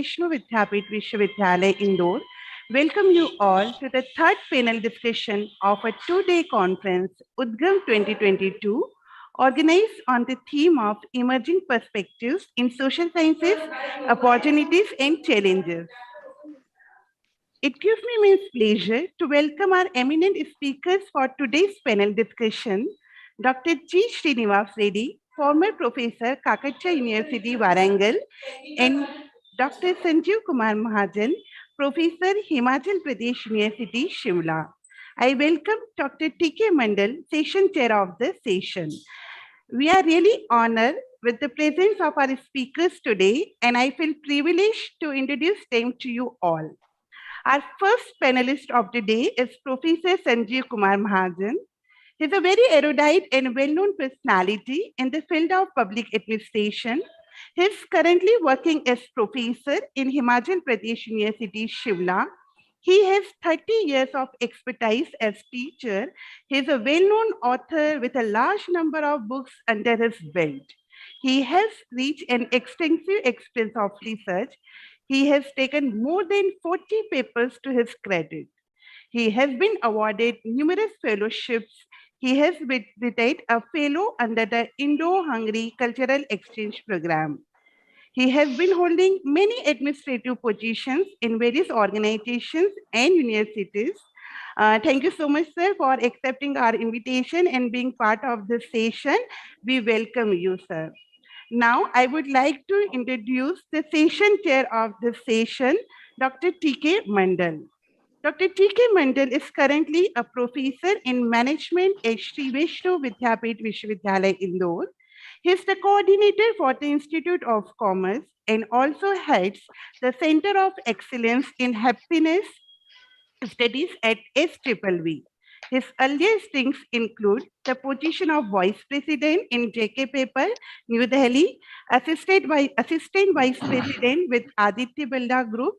Vishnu Vidhyapit Vishwavidyalaya, Indore, welcome you all to the third panel discussion of a two-day conference, Udgam 2022, organized on the theme of emerging perspectives in social sciences, opportunities and challenges. It gives me immense pleasure to welcome our eminent speakers for today's panel discussion, Dr. G. Srinivas Reddy, former professor, Kakatiya University, Warangal, and Dr. Sanjeev Kumar Mahajan, professor, Himachal Pradesh University, Shimla. I welcome Dr. T.K. Mandal, session chair of the session. We are really honored with the presence of our speakers today, and I feel privileged to introduce them to you all. Our first panelist of the day is Professor Sanjeev Kumar Mahajan. He's a very erudite and well-known personality in the field of public administration. He's currently working as professor in Himachal Pradesh University, Shimla. He has 30 years of expertise as teacher. He is a well-known author with a large number of books under his belt. He has reached an extensive experience of research. He has taken more than 40 papers to his credit. He has been awarded numerous fellowships. He has been a fellow under the Indo-Hungary Cultural Exchange Program. He has been holding many administrative positions in various organizations and universities. Thank you so much, sir, for accepting our invitation and being part of this session. We welcome you, sir. Now, I would like to introduce the session chair of this session, Dr. T.K. Mandal. Dr. T.K. Mandal is currently a professor in management at Sri Vishnu Vidhyapit Vishwavidyalaya, Indore. He is the coordinator for the Institute of Commerce and also heads the Center of Excellence in Happiness Studies at SVVV. His earlier stints include the position of Vice President in JK Paper, New Delhi, Assistant Vice President with Aditya Birla Group,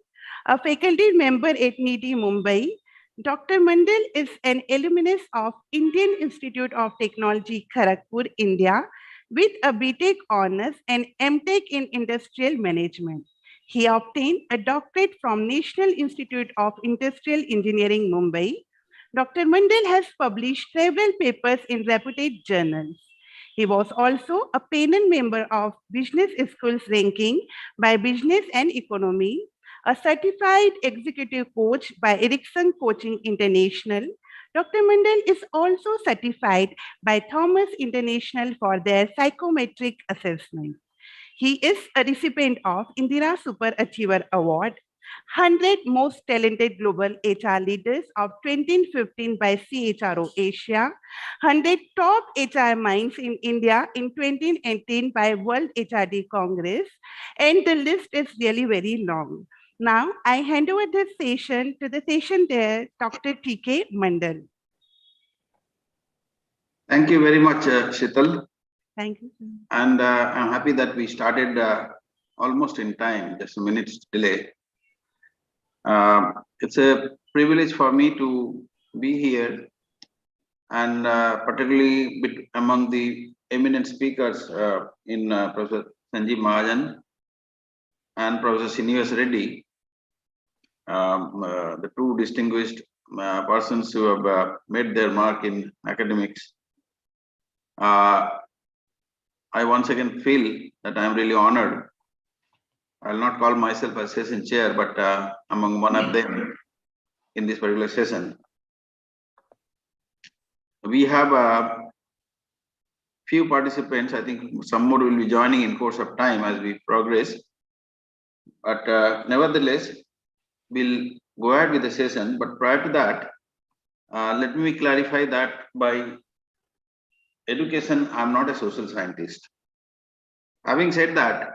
a faculty member at NITI, Mumbai. Dr. Mandal is an alumnus of Indian Institute of Technology, Kharagpur, India, with a BTech honors and MTech in Industrial Management. He obtained a doctorate from National Institute of Industrial Engineering, Mumbai. Dr. Mandal has published several papers in reputed journals. He was also a panel member of Business Schools ranking by Business and Economy, a certified executive coach by Ericsson Coaching International. Dr. Mandal is also certified by Thomas International for their psychometric assessment. He is a recipient of Indira Super Achiever Award, 100 Most Talented Global HR Leaders of 2015 by CHRO Asia, 100 Top HR Minds in India in 2018 by World HRD Congress, and the list is really very long. Now, I hand over this session to the session chair, Dr. T.K. Mandal. Thank you very much, Shital. Thank you. And I'm happy that we started almost in time, just a minute's delay. It's a privilege for me to be here, and particularly among the eminent speakers in Professor Sanjeev Mahajan and Professor Srinivas Reddy, the two distinguished persons who have made their mark in academics. I once again feel that I'm really honored. I'll not call myself a session chair, but among one of them in this particular session. We have a few participants. I think some more will be joining in course of time as we progress. But nevertheless, we'll go ahead with the session. But prior to that, let me clarify that by education, I'm not a social scientist. Having said that,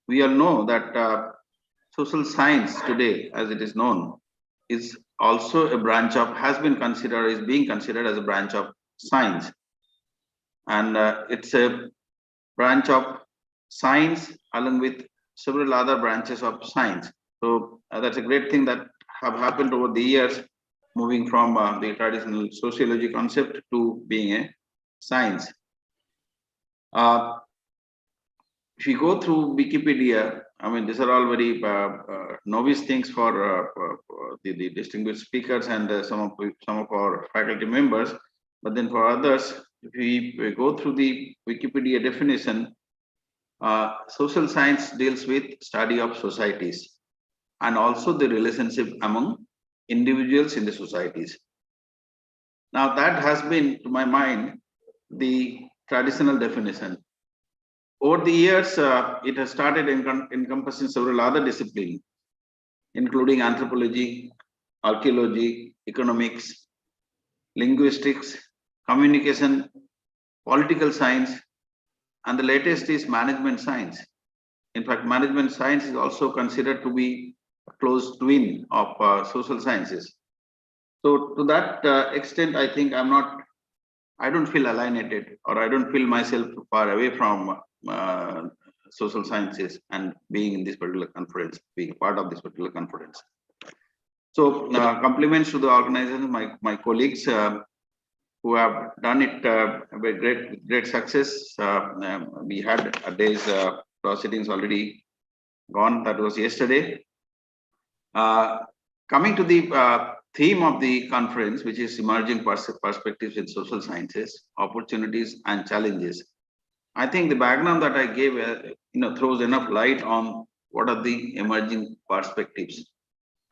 we all know that social science today, as it is known, is also a branch of, is being considered as a branch of science. And it's a branch of science along with several other branches of science. So that's a great thing that have happened over the years, moving from the traditional sociology concept to being a science. If you go through Wikipedia, I mean, these are all very novice things for the distinguished speakers and some of our faculty members. But then for others, if we go through the Wikipedia definition, social science deals with study of societies and also the relationship among individuals in the societies. Now that has been, to my mind, the traditional definition. Over the years, it has started encompassing several other disciplines, including anthropology, archaeology, economics, linguistics, communication, political science, and the latest is management science. In fact, management science is also considered to be a close twin of social sciences. So to that extent, I think I don't feel alienated, or I don't feel myself far away from social sciences and being in this particular conference, being part of this particular conference. So compliments to the organizers, my colleagues who have done it with great success. We had a day's proceedings already gone. That was yesterday. Coming to the theme of the conference, which is emerging perspectives in social sciences, opportunities and challenges. I think the background that I gave, throws enough light on what are the emerging perspectives,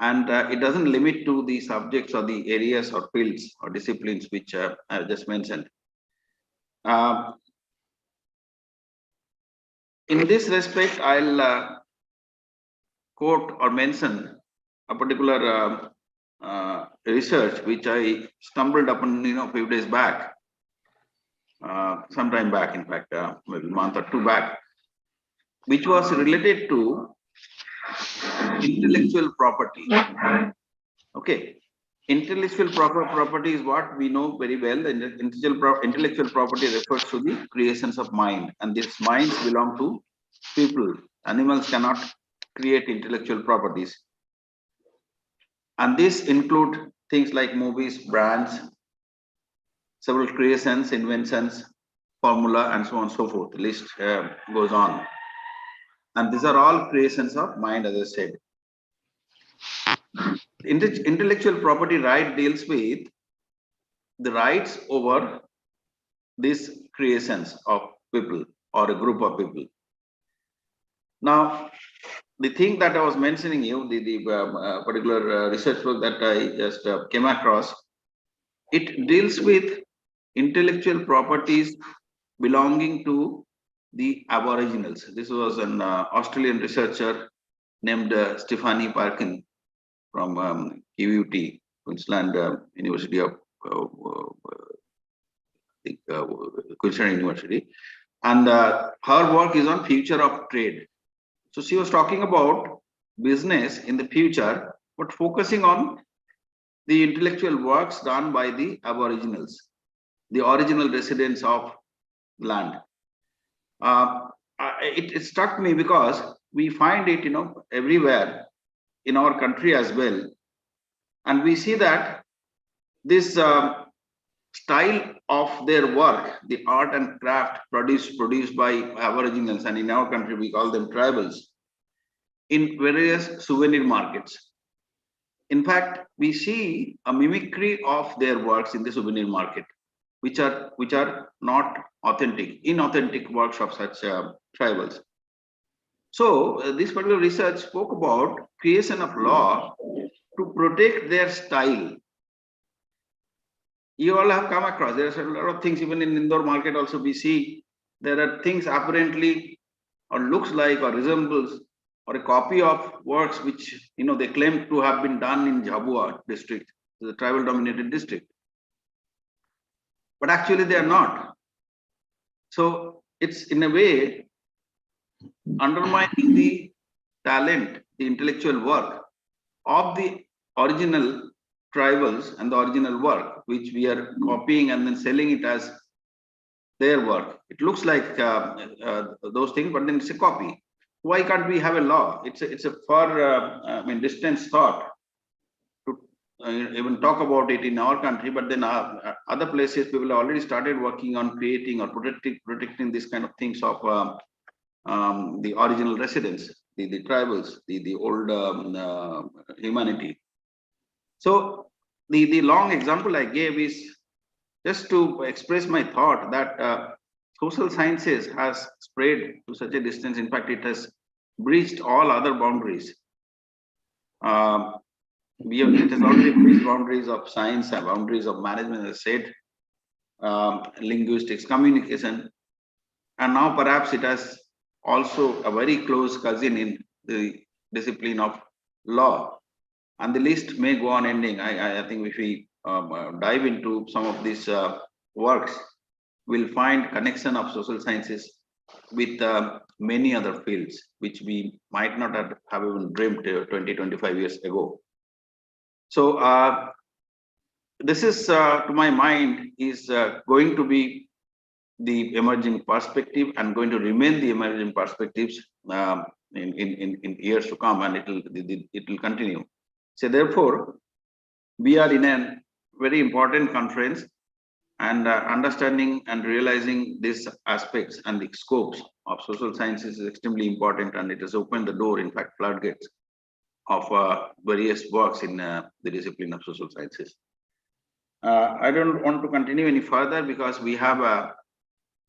and it doesn't limit to the subjects or the areas or fields or disciplines which I just mentioned. In this respect, I'll quote or mention a particular research which I stumbled upon, a few days back, sometime back, in fact, maybe a month or two back, which was related to intellectual property. Okay, intellectual property is what we know very well. And intellectual property refers to the creations of mind, and these minds belong to people. Animals cannot create intellectual properties, and this include things like movies, brands, several creations, inventions, formula, and so on and so forth. The list goes on, and these are all creations of mind, as I said. Intellectual property right deals with the rights over these creations of people or a group of people. Now, the thing that I was mentioning you, the particular research work that I just came across, it deals with intellectual properties belonging to the Aboriginals. This was an Australian researcher named Stephanie Parkin from QUT, Queensland University of Queensland University, and her work is on future of trade. So she was talking about business in the future, but focusing on the intellectual works done by the Aboriginals, the original residents of land. It struck me because we find it, everywhere in our country as well, and we see that this style of their work, the art and craft produced by Aboriginals, and in our country we call them tribals, in various souvenir markets. In fact, we see a mimicry of their works in the souvenir market, which are not authentic, inauthentic works of such tribals. So this particular research spoke about creation of law to protect their style. You all have come across, there are a lot of things, even in Indore market also we see there are things apparently or looks like or resembles or a copy of works which they claim to have been done in Jhabua district, the tribal dominated district, but actually they are not. So it's in a way undermining the talent, the intellectual work of the original tribals and the original work, which we are copying and then selling it as their work. It looks like those things, but then it's a copy. Why can't we have a law? It's a far distant thought to even talk about it in our country, but then other places people have already started working on creating or protecting this kind of things of the original residents. the tribals, the old humanity. So the long example I gave is just to express my thought that social sciences has spread to such a distance. In fact, it has breached all other boundaries. Um, it has already breached boundaries of science and boundaries of management, as I said, linguistics, communication, and now perhaps it has also a very close cousin in the discipline of law. And the list may go on ending. I think if we dive into some of these works, we'll find connection of social sciences with many other fields, which we might not have even dreamed 20, 25 years ago. So this is, to my mind, is going to be the emerging perspective and going to remain the emerging perspectives in years to come, and it will continue. So therefore, we are in a very important conference, and understanding and realizing these aspects and the scopes of social sciences is extremely important, and it has opened the door, in fact, floodgates of various works in the discipline of social sciences. I don't want to continue any further because we have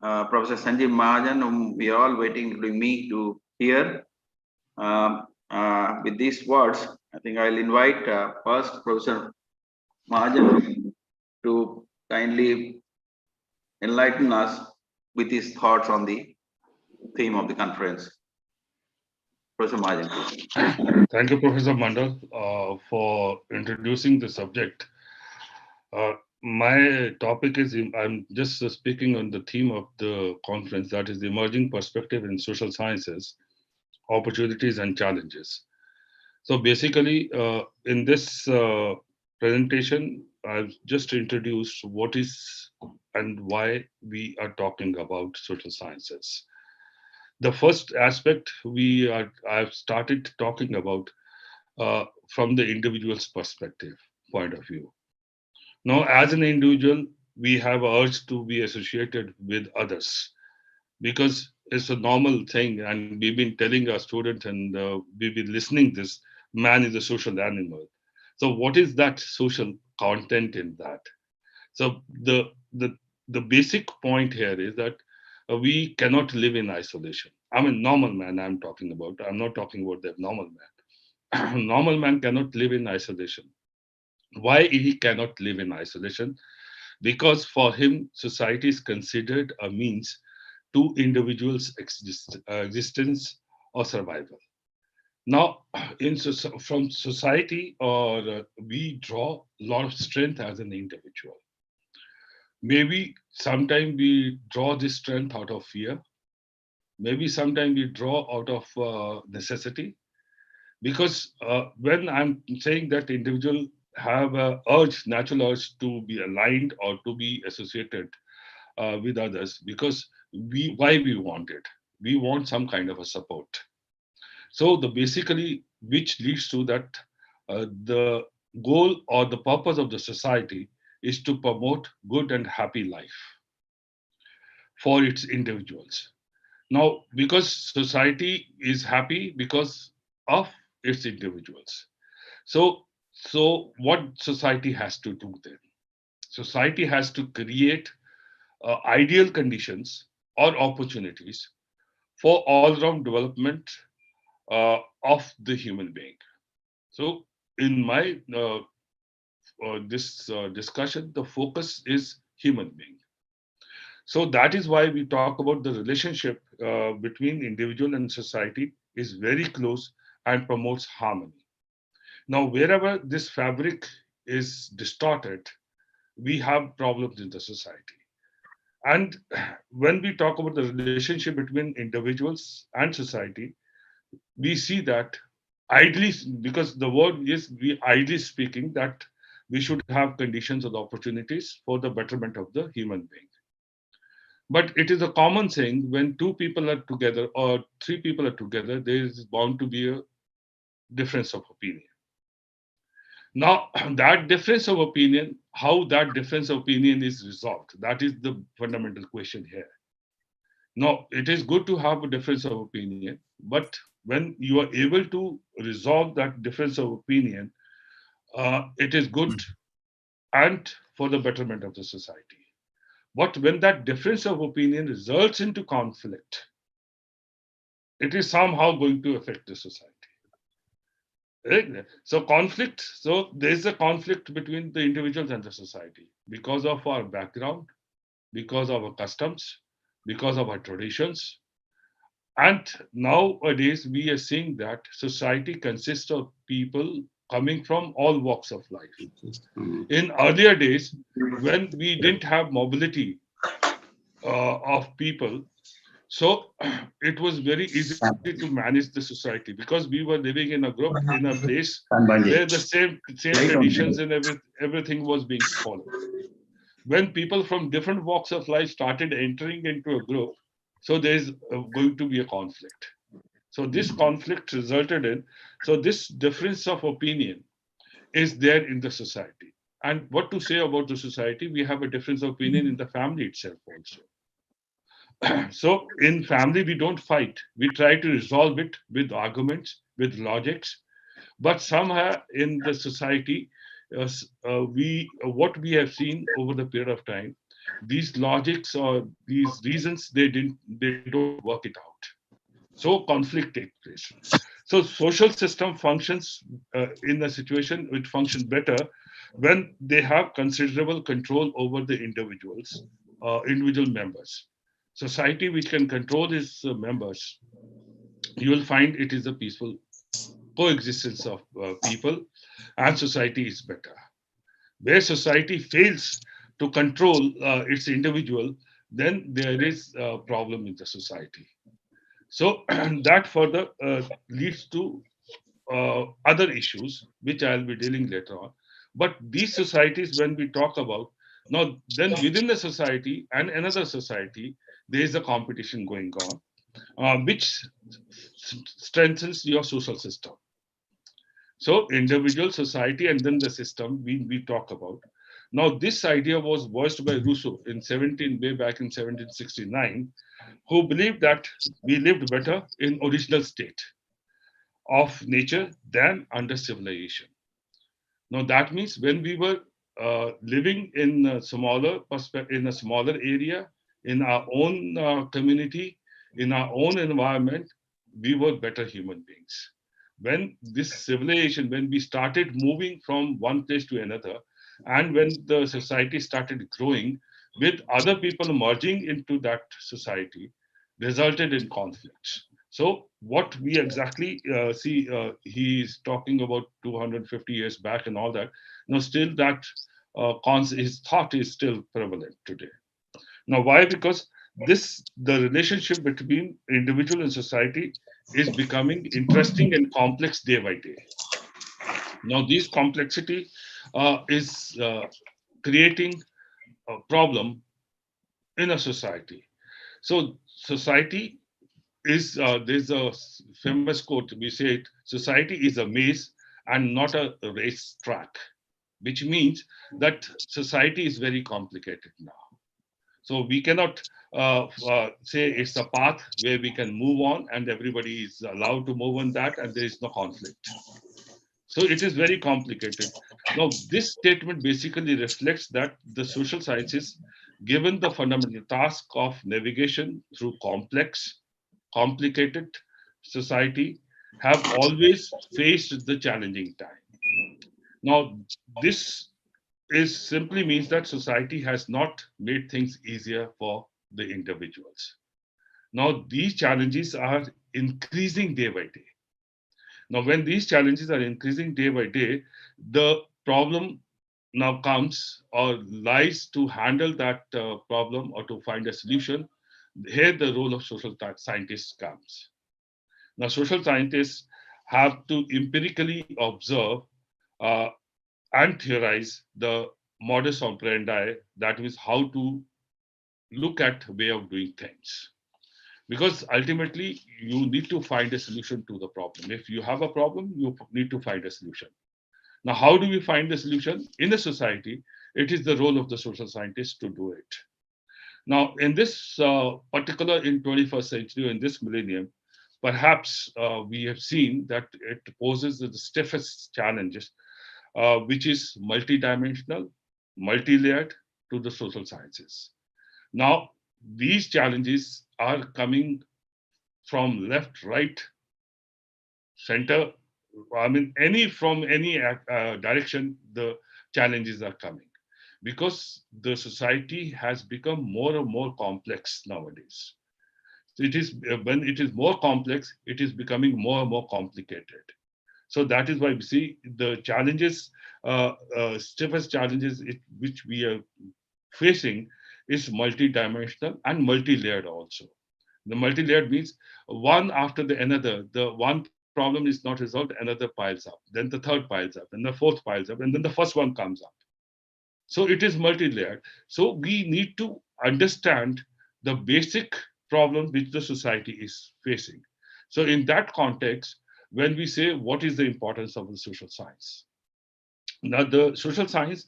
Professor Sanjeev Mahajan, whom we are all waiting to me to hear. With these words, I think I'll invite first Professor Mahajan to kindly enlighten us with his thoughts on the theme of the conference. Professor Mahajan, please. Thank you, Professor Mandal, for introducing the subject. My topic is, I'm just speaking on the theme of the conference, that is the emerging perspective in social sciences, opportunities and challenges. So basically, in this presentation, I've just introduced what is and why we are talking about social sciences. The first aspect I've started talking about from the individual's perspective, point of view. Now, as an individual, we have urge to be associated with others because it's a normal thing, and we've been telling our students and we've been listening this, man is a social animal. So what is that social content in that? So the basic point here is that we cannot live in isolation. I mean, normal man I'm talking about. I'm not talking about the normal man. Normal man cannot live in isolation. Why he cannot live in isolation? Because for him, society is considered a means to individuals' existence or survival. Now, from society, or we draw a lot of strength as an individual. Maybe sometimes we draw this strength out of fear. Maybe sometimes we draw out of necessity. Because when I'm saying that individual have a natural urge to be aligned or to be associated with others, because why we want it? We want some kind of a support. So the basically, which leads to that the goal or the purpose of the society is to promote good and happy life for its individuals. Now, because society is happy because of its individuals. So what society has to do then? Society has to create ideal conditions or opportunities for all-round development of the human being. So in my this discussion, the focus is human being. So that is why we talk about the relationship between individual and society is very close and promotes harmony. Now, wherever this fabric is distorted, we have problems in the society. And when we talk about the relationship between individuals and society, we see that ideally, because the word is we ideally speaking, that we should have conditions or opportunities for the betterment of the human being. But it is a common saying when two people are together or three people are together, there is bound to be a difference of opinion. Now, that difference of opinion, how that difference of opinion is resolved, that is the fundamental question here. Now, it is good to have a difference of opinion, but when you are able to resolve that difference of opinion, it is good and for the betterment of the society. But when that difference of opinion results into conflict, it is somehow going to affect the society. Right? So conflict, so there is a conflict between the individuals and the society because of our background, because of our customs, because of our traditions. And nowadays, we are seeing that society consists of people coming from all walks of life. In earlier days, when we didn't have mobility of people, so it was very easy to manage the society because we were living in a group, in a place where the same traditions and everything was being followed. When people from different walks of life started entering into a group, so there's going to be a conflict. So this conflict resulted in, so this difference of opinion is there in the society. And what to say about the society? We have a difference of opinion in the family itself also. So in family, we don't fight. We try to resolve it with arguments, with logics. But somehow in the society, we what we have seen over the period of time, these logics or these reasons they don't work it out. So conflict takes place. So social system functions in a situation it functions better when they have considerable control over the individual members. Society which can control its members, you will find it is a peaceful coexistence of people, and society is better. Where society fails to control its individual, then there is a problem in the society. So that further leads to other issues, which I'll be dealing later on. But these societies, when we talk about now, then within the society and another society, there is a competition going on, which strengthens your social system. So individual, society, and then the system we talk about. Now, this idea was voiced by Rousseau in way back in 1769, who believed that we lived better in original state of nature than under civilization. Now that means when we were living in a in a smaller area, in our own community, in our own environment, we were better human beings. When this civilization, when we started moving from one place to another, and when the society started growing with other people merging into that society, resulted in conflicts. So what we exactly see, he's talking about 250 years back and all that. Now, still that his thought is still prevalent today. Now, why? Because the relationship between individual and society is becoming interesting and complex day by day. Now, this complexity is creating a problem in a society. So, society is there's a famous quote we say it, society is a maze and not a race track, which means that society is very complicated now. So we cannot say it's a path where we can move on and everybody is allowed to move on that and there is no conflict. So it is very complicated. Now this statement basically reflects that the social sciences, given the fundamental task of navigation through complicated society, have always faced the challenging time. Now, this is simply means that society has not made things easier for the individuals. Now, these challenges are increasing day by day. Now, when these challenges are increasing day by day, the problem now comes or lies to handle that problem or to find a solution. Here, the role of social scientists comes. Now, social scientists have to empirically observe uh, and theorize the modus operandi, that is, how to look at way of doing things. Because ultimately, you need to find a solution to the problem. If you have a problem, you need to find a solution. Now, how do we find the solution? In a society, it is the role of the social scientists to do it. Now, in this particular in 21st century, in this millennium, perhaps we have seen that it poses the stiffest challenges, which is multidimensional, multi-layered to the social sciences. Now, these challenges are coming from left, right, center. I mean, from any direction, the challenges are coming because the society has become more and more complex nowadays. So it is when it is more complex, it is becoming more and more complicated. So that is why we see the challenges, stiffest challenges which we are facing is multidimensional and multi-layered also. The multi-layered means one after the another. The one problem is not resolved, another piles up. Then the third piles up, then the fourth piles up, and then the first one comes up. So it is multi-layered. So we need to understand the basic problem which the society is facing. So in that context, when we say what is the importance of the social science? Now the social science,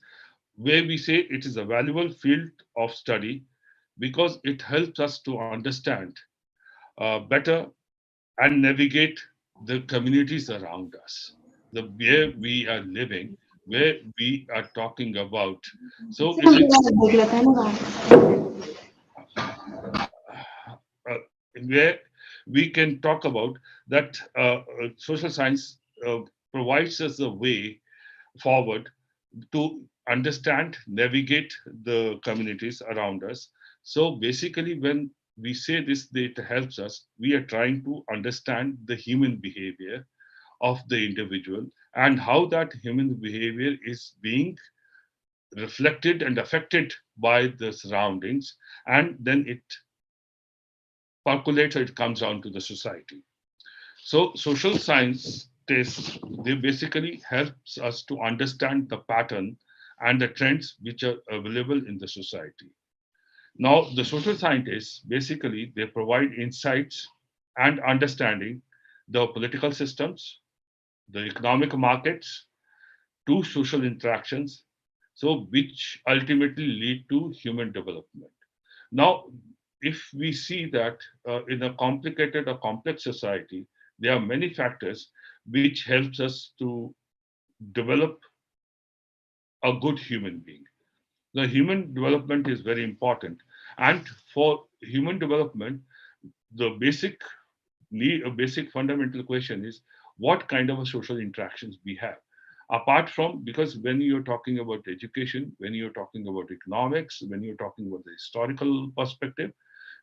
where we say it is a valuable field of study because it helps us to understand better and navigate the communities around us, the where we are living, where we are talking about. So it is uh, where we can talk about that social science provides us a way forward to understand, navigate the communities around us. So basically, when we say this, that it helps us, we are trying to understand the human behavior of the individual and how that human behavior is being reflected and affected by the surroundings, and then it percolates or it comes down to the society. So social science tests, they basically helps us to understand the pattern and the trends which are available in the society. Now, the social scientists basically they provide insights and understanding the political systems, the economic markets, to social interactions, so which ultimately lead to human development. Now, if we see that in a complicated or complex society, there are many factors which helps us to develop a good human being. The human development is very important, and for human development, the basic need, a basic fundamental question is what kind of a social interactions we have. Apart from, because when you're talking about education, when you're talking about economics, when you're talking about the historical perspective,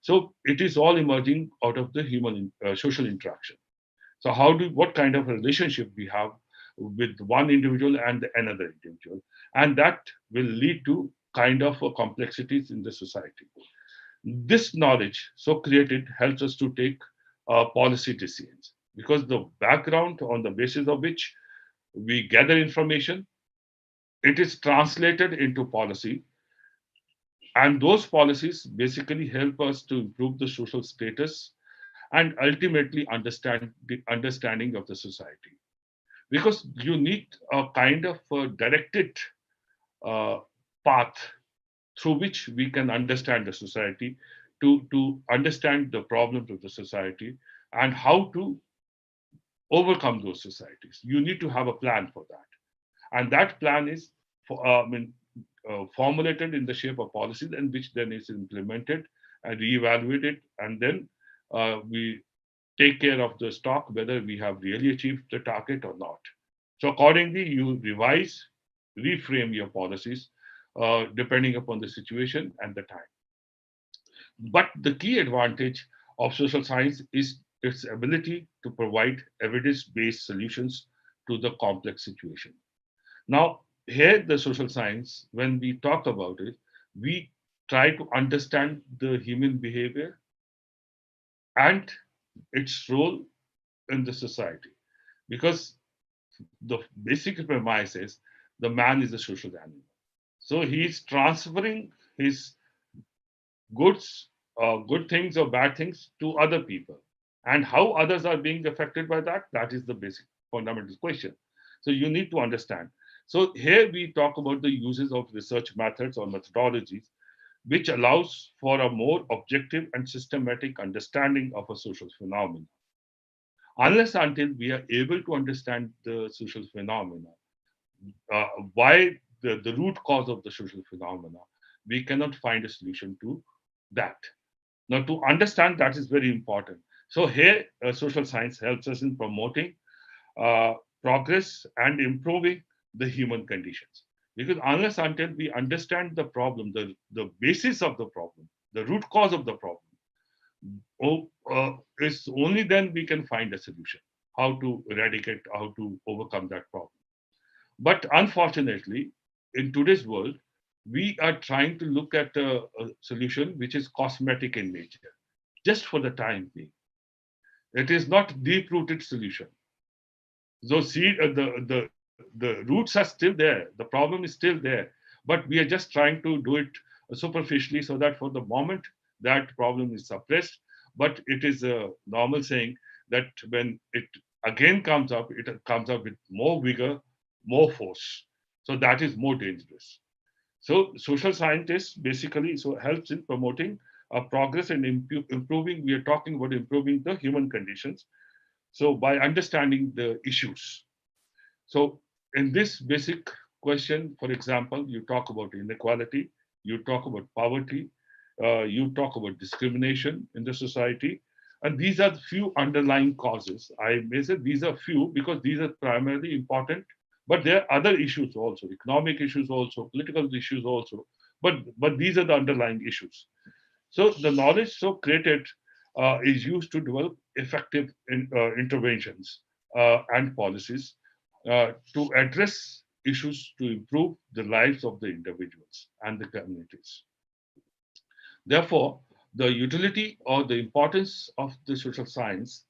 so it is all emerging out of the human social interaction. So what kind of a relationship we have with one individual and another individual, and that will lead to kind of complexities in the society. This knowledge, so created, helps us to take policy decisions because the background on the basis of which we gather information, it is translated into policy, and those policies basically help us to improve the social status and ultimately understand the understanding of the society, because you need a kind of directed uh, path through which we can understand the society, to understand the problems of the society and how to overcome those societies. You need to have a plan for that, and that plan is formulated in the shape of policies, and which then is implemented and reevaluated, and then we take care of the stock whether we have really achieved the target or not. So accordingly, you revise, reframe your policies depending upon the situation and the time. But the key advantage of social science is its ability to provide evidence-based solutions to the complex situation. Now, here the social science, when we talk about it, we try to understand the human behavior and its role in the society. Because the basic premise is the man is a social animal. So he's transferring his goods, good things or bad things to other people. And how others are being affected by that, that is the basic fundamental question. So you need to understand. So here we talk about the uses of research methods or methodologies which allows for a more objective and systematic understanding of a social phenomenon. Unless until we are able to understand the social phenomena, uh, why the root cause of the social phenomena, we cannot find a solution to that. Now, to understand that is very important. So here, social science helps us in promoting uh, progress and improving the human conditions. Because unless until we understand the problem, the basis of the problem, the root cause of the problem, it's only then we can find a solution, how to eradicate, how to overcome that problem. But unfortunately, in today's world, we are trying to look at a solution which is cosmetic in nature, just for the time being. It is not deep-rooted solution. So see, the roots are still there. The problem is still there, but we are just trying to do it superficially so that for the moment that problem is suppressed. But it is a normal saying that when it again comes up, it comes up with more vigor, more force. So that is more dangerous. So social scientists basically so helps in promoting progress and improving. We are talking about improving the human conditions. So by understanding the issues. So in this basic question, for example, you talk about inequality, you talk about poverty, you talk about discrimination in the society, and these are the few underlying causes. I may say these are few because these are primarily important, but there are other issues also, economic issues also, political issues also, but these are the underlying issues. So the knowledge so created is used to develop effective interventions and policies to address issues to improve the lives of the individuals and the communities. Therefore, the utility or the importance of the social science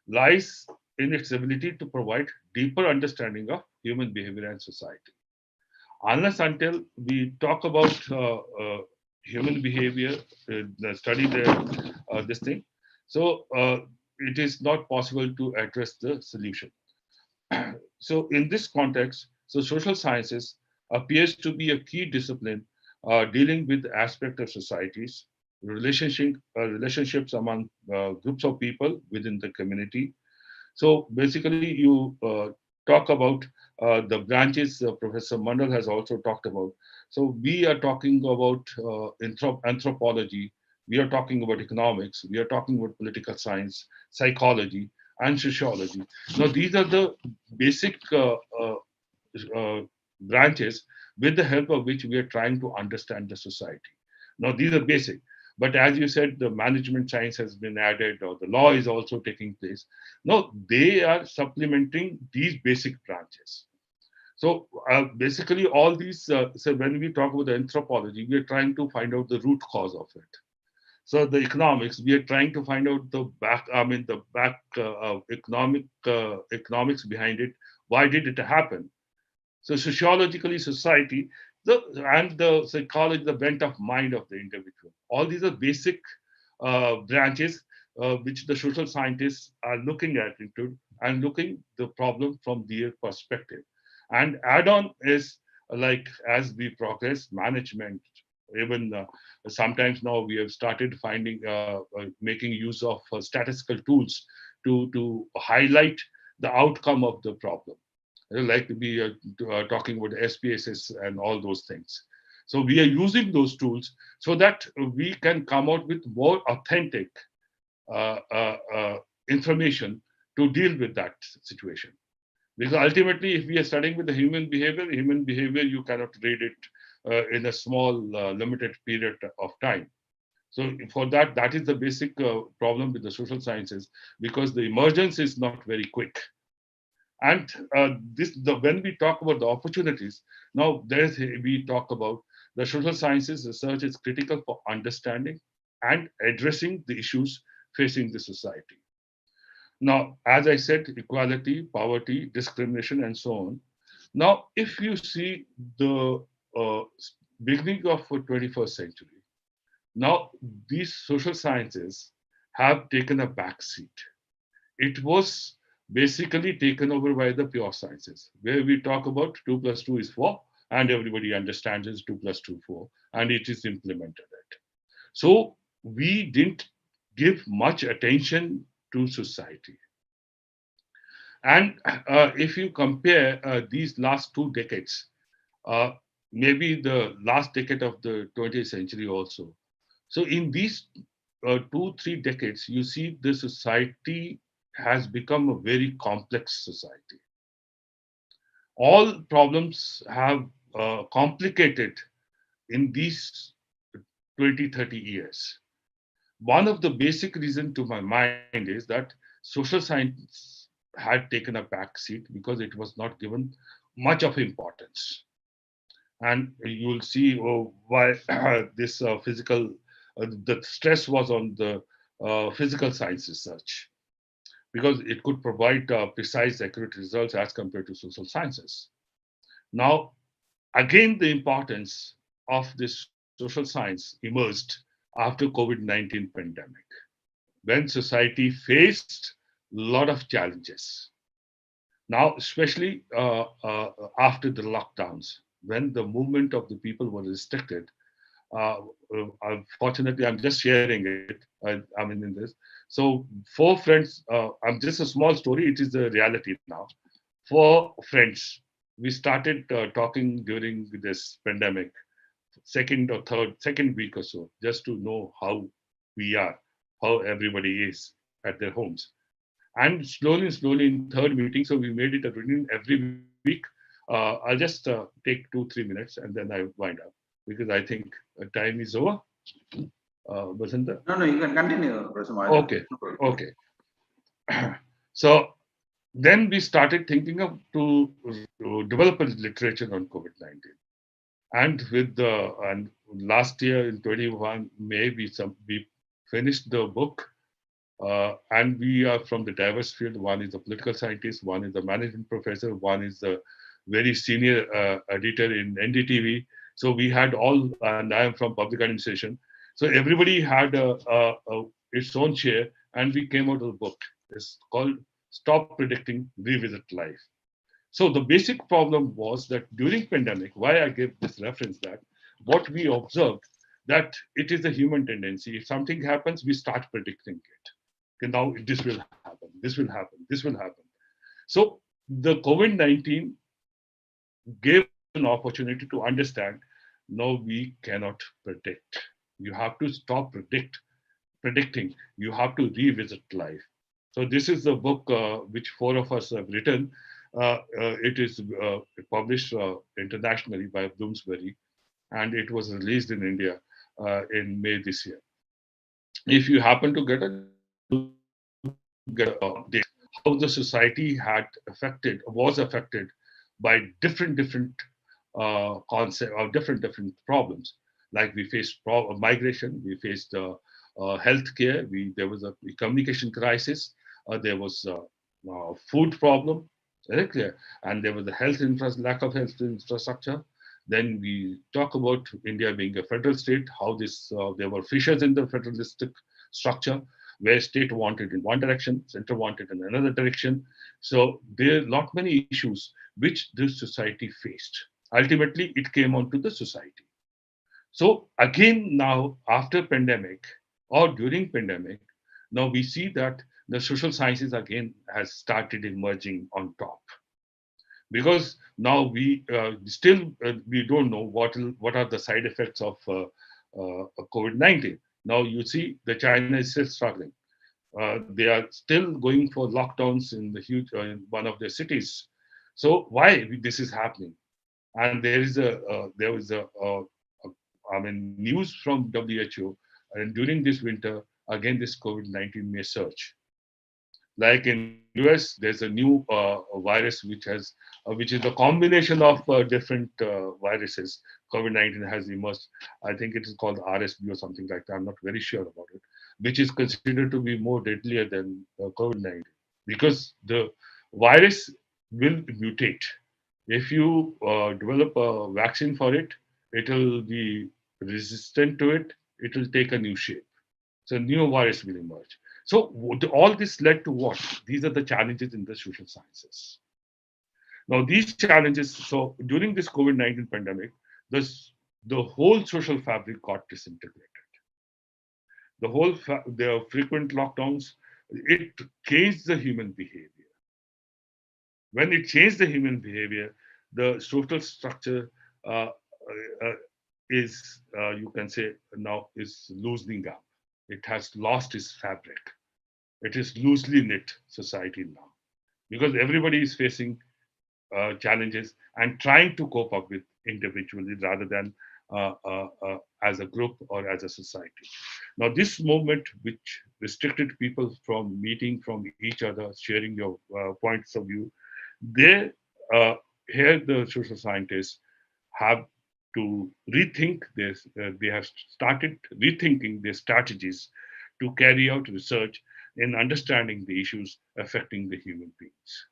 lies in its ability to provide deeper understanding of human behavior and society. Unless until we talk about human behavior, study this thing, so it is not possible to address the solution. So in this context, so social sciences appears to be a key discipline dealing with the aspect of societies, relationships among groups of people within the community. So basically, you talk about the branches Professor Mandal has also talked about. So we are talking about anthropology, we are talking about economics, we are talking about political science, psychology, and sociology. Now, these are the basic uh, branches with the help of which we are trying to understand the society. Now, these are basic. But as you said, the management science has been added, or the law is also taking place. No, they are supplementing these basic branches. So basically, all these. So when we talk about the anthropology, we are trying to find out the root cause of it. So the economics, we are trying to find out the back. I mean, the back economics behind it. Why did it happen? So sociologically, society, and the psychology, the bent of mind of the individual. All these are basic branches which the social scientists are looking at into and looking the problem from their perspective. And add-on is like as we progress, management. Even sometimes now we have started finding making use of statistical tools to highlight the outcome of the problem, like we are talking about SPSS and all those things. So we are using those tools so that we can come out with more authentic uh, uh, uh, information to deal with that situation. Because ultimately, if we are studying with the human behavior, you cannot read it in a small, limited period of time. So for that, that is the basic problem with the social sciences, because the emergence is not very quick. And when we talk about the opportunities, now we talk about the social sciences research is critical for understanding and addressing the issues facing the society. Now, as I said, equality, poverty, discrimination, and so on. Now, if you see the uh, beginning of the 21st century, now these social sciences have taken a back seat. It was basically taken over by the pure sciences, where we talk about 2 plus 2 is 4, and everybody understands it's 2 plus 2, 4, and it is implemented. So we didn't give much attention to society. And if you compare these last 2 decades, uh, maybe the last decade of the 20th century also. So in these 2, 3 decades, you see the society has become a very complex society. All problems have complicated in these 20, 30 years. One of the basic reasons to my mind is that social science had taken a back seat because it was not given much of importance. And you will see why this physical, the stress was on the physical sciences such, because it could provide precise, accurate results as compared to social sciences. Now, again, the importance of this social science emerged after COVID-19 pandemic, when society faced a lot of challenges. Now, especially after the lockdowns, when the movement of the people were restricted. Unfortunately, I'm just sharing it. I mean, in this. So, four friends. I'm just a small story. It is the reality now. Four friends. We started talking during this pandemic, second or third, second week or so, just to know how we are, how everybody is at their homes. And slowly, in third meeting, so we made it a routine every week. I'll just take 2, 3 minutes and then I wind up because I think time is over. Basanta? No, no, you can continue, Professor Mahajan. Okay, okay. So then we started thinking of to develop a literature on COVID-19. And with the and last year in 21 May, we finished the book. And we are from the diverse field. One is a political scientist, one is a management professor, one is a very senior editor in NDTV. So we had all, and I am from public administration. So everybody had its own chair, and we came out of the book. It's called "Stop Predicting, Revisit Life." So the basic problem was that during pandemic, why I give this reference, that what we observed, that it is a human tendency. If something happens, we start predicting it. Okay, now this will happen, this will happen, this will happen. So the COVID-19 gave us an opportunity to understand, no, we cannot predict. You have to stop predicting. You have to revisit life. So this is the book which four of us have written. It is published internationally by Bloomsbury, and it was released in India in May this year. If you happen to get a chance, do get how the society had was affected by different concept or different problems. Like we faced migration, we faced healthcare, there was a communication crisis, there was a food problem, very clear, and there was a lack of health infrastructure. Then we talk about India being a federal state, how this there were fissures in the federalistic structure, where state wanted in one direction, center wanted in another direction. So there are not many issues which this society faced. Ultimately, it came on to the society. So again, now after pandemic or during pandemic, now we see that the social sciences again has started emerging on top, because now we still we don't know what are the side effects of COVID-19. Now you see the China is still struggling. They are still going for lockdowns in the huge in one of their cities. So why this is happening? And there is I mean news from WHO, and during this winter again this COVID-19 may surge. Like in US, there's a new virus which is a combination of different viruses. COVID-19 has emerged. I think it is called RSV or something like that. I'm not very sure about it, which is considered to be more deadlier than COVID-19, because the virus will mutate. If you develop a vaccine for it, it will be resistant to it. It will take a new shape. So new virus will emerge. So all this led to what? These are the challenges in the social sciences. Now these challenges, so during this COVID-19 pandemic, this, the whole social fabric got disintegrated. the frequent lockdowns, it changed the human behavior. When it changed the human behavior, the social structure uh, is, you can say, now is loosening up. It has lost its fabric. It is loosely knit society now because everybody is facing challenges and trying to cope up with individually rather than as a group or as a society. Now, this movement, which restricted people from meeting from each other, sharing your points of view, they uh, here the social scientists have to rethink this. They have started rethinking their strategies to carry out research in understanding the issues affecting the human beings.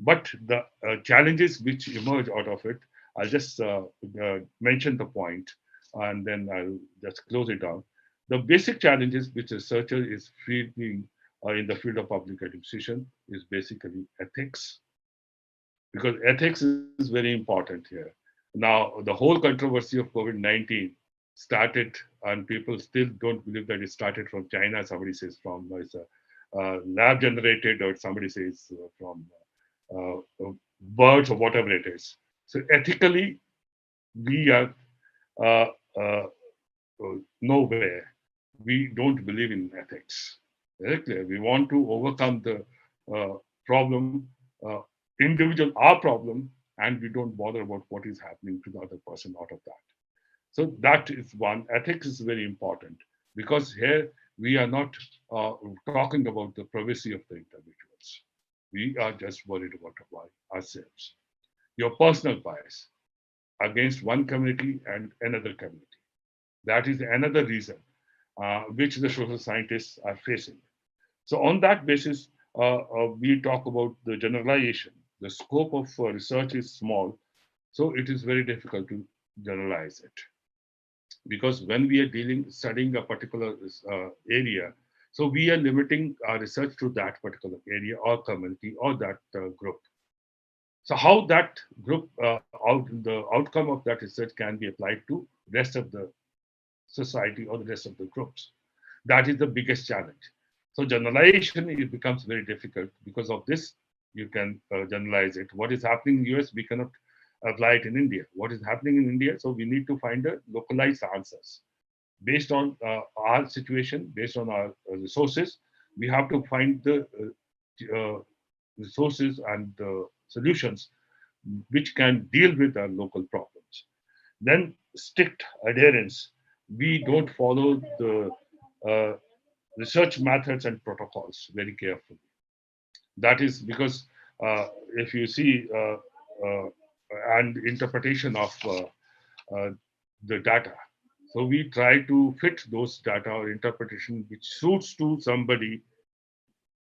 But the challenges which emerge out of it, I'll just mention the point and then I'll just close it down. The basic challenges which a researcher is feeling in the field of public administration is basically ethics, because ethics is very important here. Now, the whole controversy of COVID 19 started, and people still don't believe that it started from China. Somebody says from it's a lab generated, or somebody says from birds or whatever it is. So ethically, we are uh, uh, nowhere. We don't believe in ethics. Very clear. We want to overcome the problem, uh, individual, our problem, and we don't bother about what is happening to the other person out of that. So that is one. Ethics is very important because here we are not talking about the privacy of the individuals. We are just worried about ourselves. Your personal bias against one community and another community. That is another reason which the social scientists are facing. So on that basis, we talk about the generalization. The scope of research is small, so it is very difficult to generalize it. Because when we are studying a particular area, so we are limiting our research to that particular area or community or that group. So how that group, the outcome of that research can be applied to rest of the society or the rest of the groups. That is the biggest challenge. So generalization, it becomes very difficult. Because of this, you can generalize it. What is happening in US, we cannot apply it in India. What is happening in India, so we need to find a localized answers. Based on our situation, based on our resources, we have to find the resources and solutions which can deal with our local problems. Then strict adherence. We don't follow the uh, research methods and protocols very carefully. That is because if you see and interpretation of uh, the data. So we try to fit those data or interpretation which suits to somebody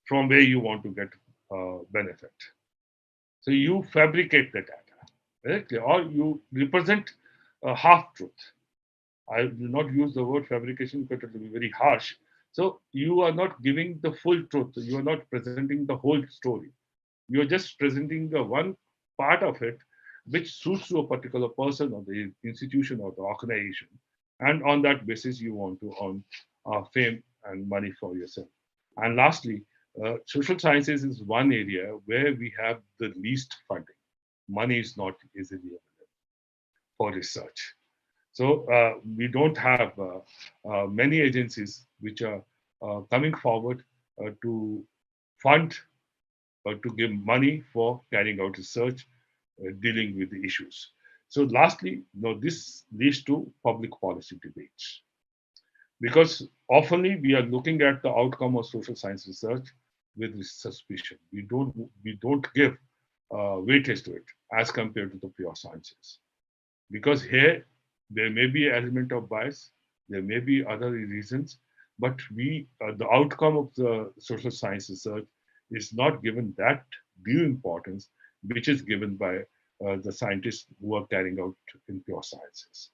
from where you want to get benefit. So you fabricate the data, right? Or you represent a half truth. I will not use the word fabrication because it will be very harsh. So you are not giving the full truth. You are not presenting the whole story. You are just presenting the one part of it which suits to a particular person or the institution or the organization. And on that basis, you want to earn fame and money for yourself. And lastly, social sciences is one area where we have the least funding. Money is not easily available for research. So we don't have many agencies which are coming forward to fund or to give money for carrying out research dealing with the issues. So lastly, this leads to public policy debates because oftenly we are looking at the outcome of social science research with suspicion. We don't give weightage to it as compared to the pure sciences because here there may be an element of bias, there may be other reasons, but the outcome of the social science research is not given that due importance which is given by the scientists who are carrying out in pure sciences.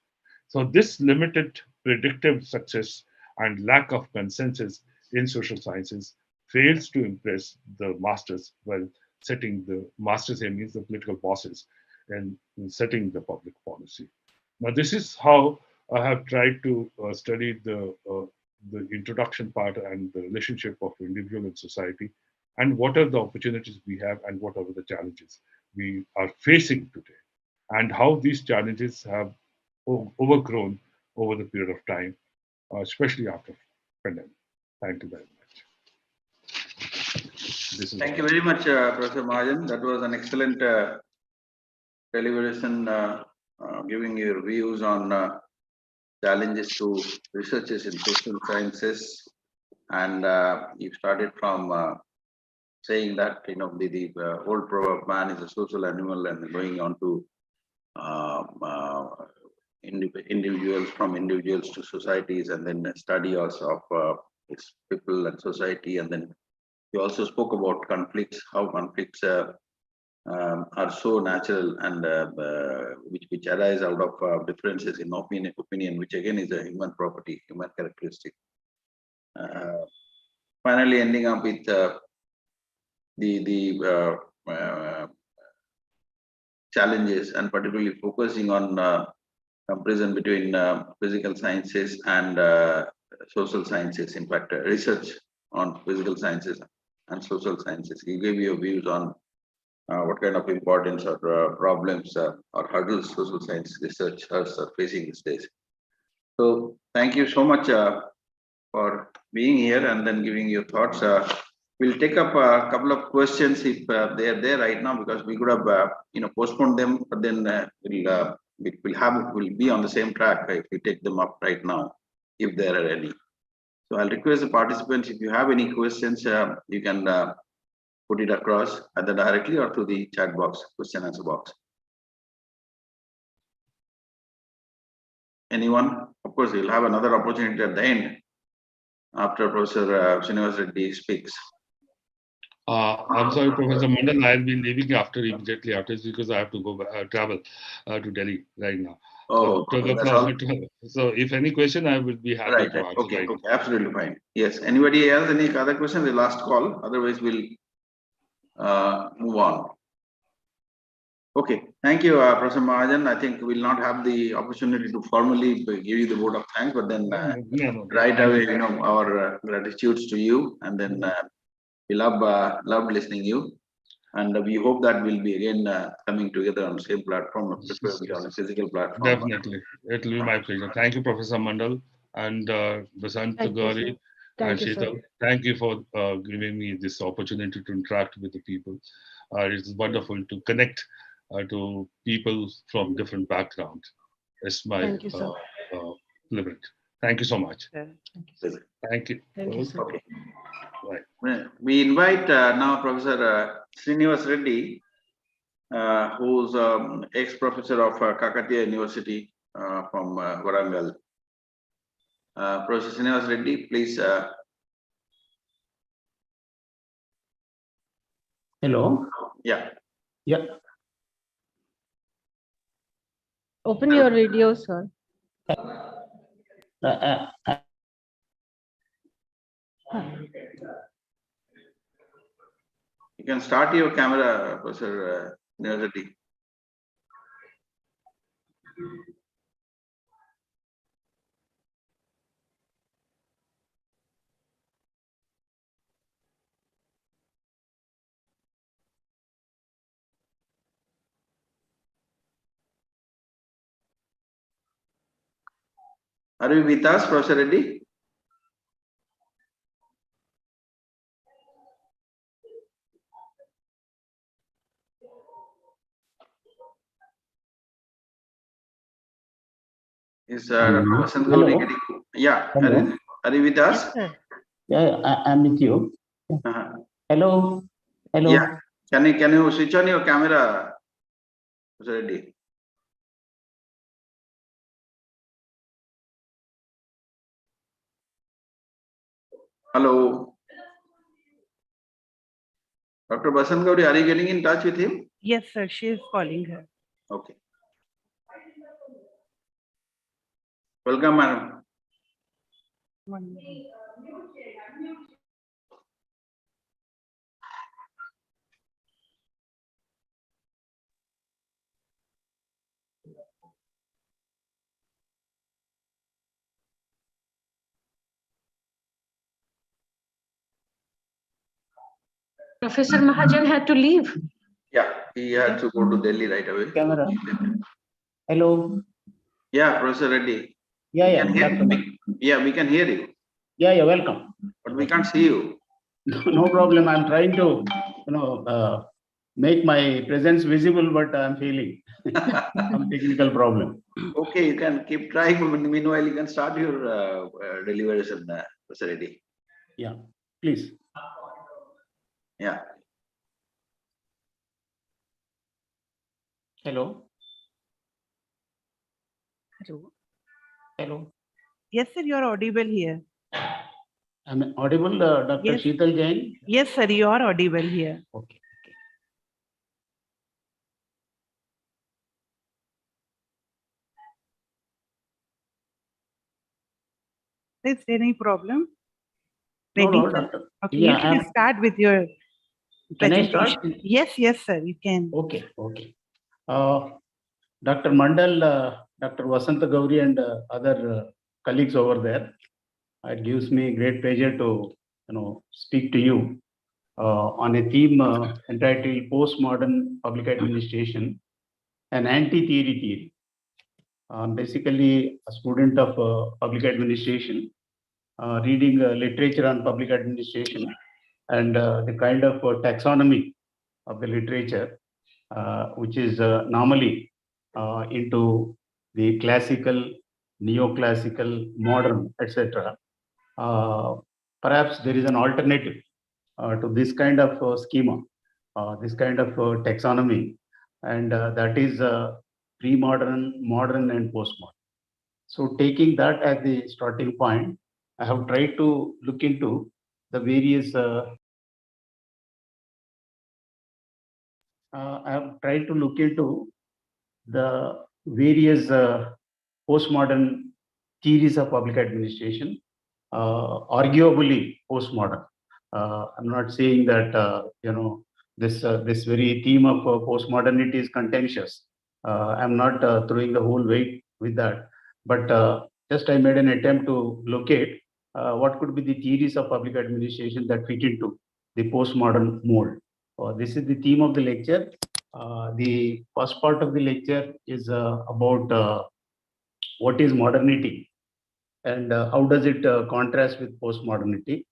So this limited predictive success and lack of consensus in social sciences fails to impress the masters while setting the masters here means the political bosses and in setting the public policy. Now, this is how I have tried to study the introduction part and the relationship of individual and society, and what are the opportunities we have and what are the challenges we are facing today, and how these challenges have overgrown over the period of time, especially after pandemic. Thank you very much. Thank you very much, Professor Mahajan. That was an excellent deliberation, giving your views on challenges to researchers in social sciences. And you started from saying that, you know, the old proverb, man is a social animal, and going on to individuals, from individuals to societies, and then study also of people and society. And then you also spoke about conflicts, how conflicts are so natural, and which arise out of differences in opinion, which again is a human property, human characteristic. Finally, ending up with the challenges, and particularly focusing on comparison between physical sciences and social sciences. In fact, research on physical sciences and social sciences. You gave your views on what kind of importance or problems or hurdles social science researchers are facing these days. So thank you so much for being here and then giving your thoughts. We'll take up a couple of questions if they are there right now, because we could have postponed them, but then we'll be on the same track if we take them up right now, if there are any. So I'll request the participants, if you have any questions, you can put it across either directly or through the chat box, question answer box. Anyone? Of course, you'll have another opportunity at the end after Professor Srinivas Reddy speaks. I'm sorry, Professor Mandal, I'll be leaving immediately after this, because I have to go travel to Delhi right now. Oh, so if any question, I will be happy to answer. Okay, absolutely fine. Yes. Anybody else? Any other question? The last call. Otherwise, we'll move on. Okay. Thank you, Professor Mahajan. I think we'll not have the opportunity to formally give you the vote of thanks, but then right away, our gratitudes to you, and then we love listening you. And we hope that we'll be again coming together on the same platform, preferably on a physical platform. Definitely. It will be my pleasure. Thank you, Professor Mandal and Basant Gauri and Sheetal. Thank you for giving me this opportunity to interact with the people. It's wonderful to connect to people from different backgrounds. It's my privilege. Thank you so much. Thank you. Okay. Right. We invite now Professor Srinivas Reddy, who's ex-professor of Kakatiya University from Warangal. Professor Srinivas Reddy, please. Hello. Yeah. Open your video, sir. You can start your camera, Professor Srinivas. Are you with us, Professor Reddy? Is Vasant Gauri getting? Yeah. Hello. Are you with us? Yeah, I'm with you. Hello. Yeah. Can you switch on your camera, Professor Reddy? Hello. Dr. Basant Gauri, are you getting in touch with him? Yes, sir. She is calling her. Okay. Welcome, madam. Professor Mahajan had to leave. Yeah, he had to go to Delhi right away. Camera. Hello. Yeah, Professor Reddy. Yeah, We yeah. can hear, Dr. we can hear you, Yeah, yeah. Welcome. but we can't see you. No problem. I'm trying to, make my presence visible, but I'm failing. Some technical problem. Okay, you can keep trying. Meanwhile, you can start your deliberation, Professor Reddy. Yeah, please. Yeah. Hello. Hello. Hello. Yes, sir, you are audible here. I'm audible, Dr. Yes. Sheetal Jain? Yes, sir, you are audible here. Okay. Is there any problem? No, Ready, no, sir? Doctor. Okay, Yeah, you can start with your Can I presentation. start? Yes, yes, sir, you can. Okay, okay. Dr. Mandal, Dr. Vasanta Gauri and other colleagues over there, it gives me great pleasure to speak to you on a theme entitled Postmodern Public Administration, an anti-theory theory. I'm basically a student of public administration, reading literature on public administration and the kind of taxonomy of the literature, which is normally into the classical, neoclassical, modern, etc. Perhaps there is an alternative to this kind of schema, this kind of taxonomy, and that is pre-modern, modern, and postmodern. So taking that as the starting point, I have tried to look into the various I have tried to look into the various postmodern theories of public administration, arguably postmodern. I'm not saying that this very theme of postmodernity is contentious. I'm not throwing the whole weight with that, but just I made an attempt to locate what could be the theories of public administration that fit into the postmodern mold. This is the theme of the lecture. The first part of the lecture is about what is modernity and how does it contrast with postmodernity.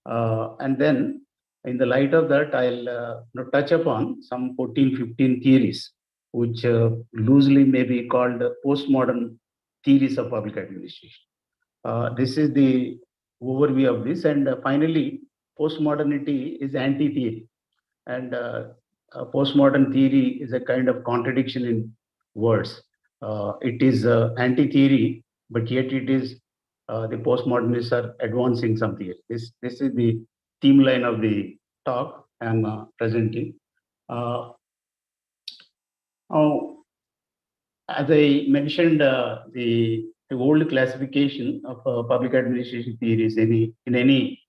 And then in the light of that, I'll touch upon some 14, 15 theories, which loosely may be called postmodern theories of public administration. This is the overview of this. And finally, postmodernity is anti-theory. And postmodern theory is a kind of contradiction in words. It is anti-theory, but yet it is the postmodernists are advancing something. This is the theme line of the talk I'm presenting. Now, as I mentioned, the old classification of public administration theories in any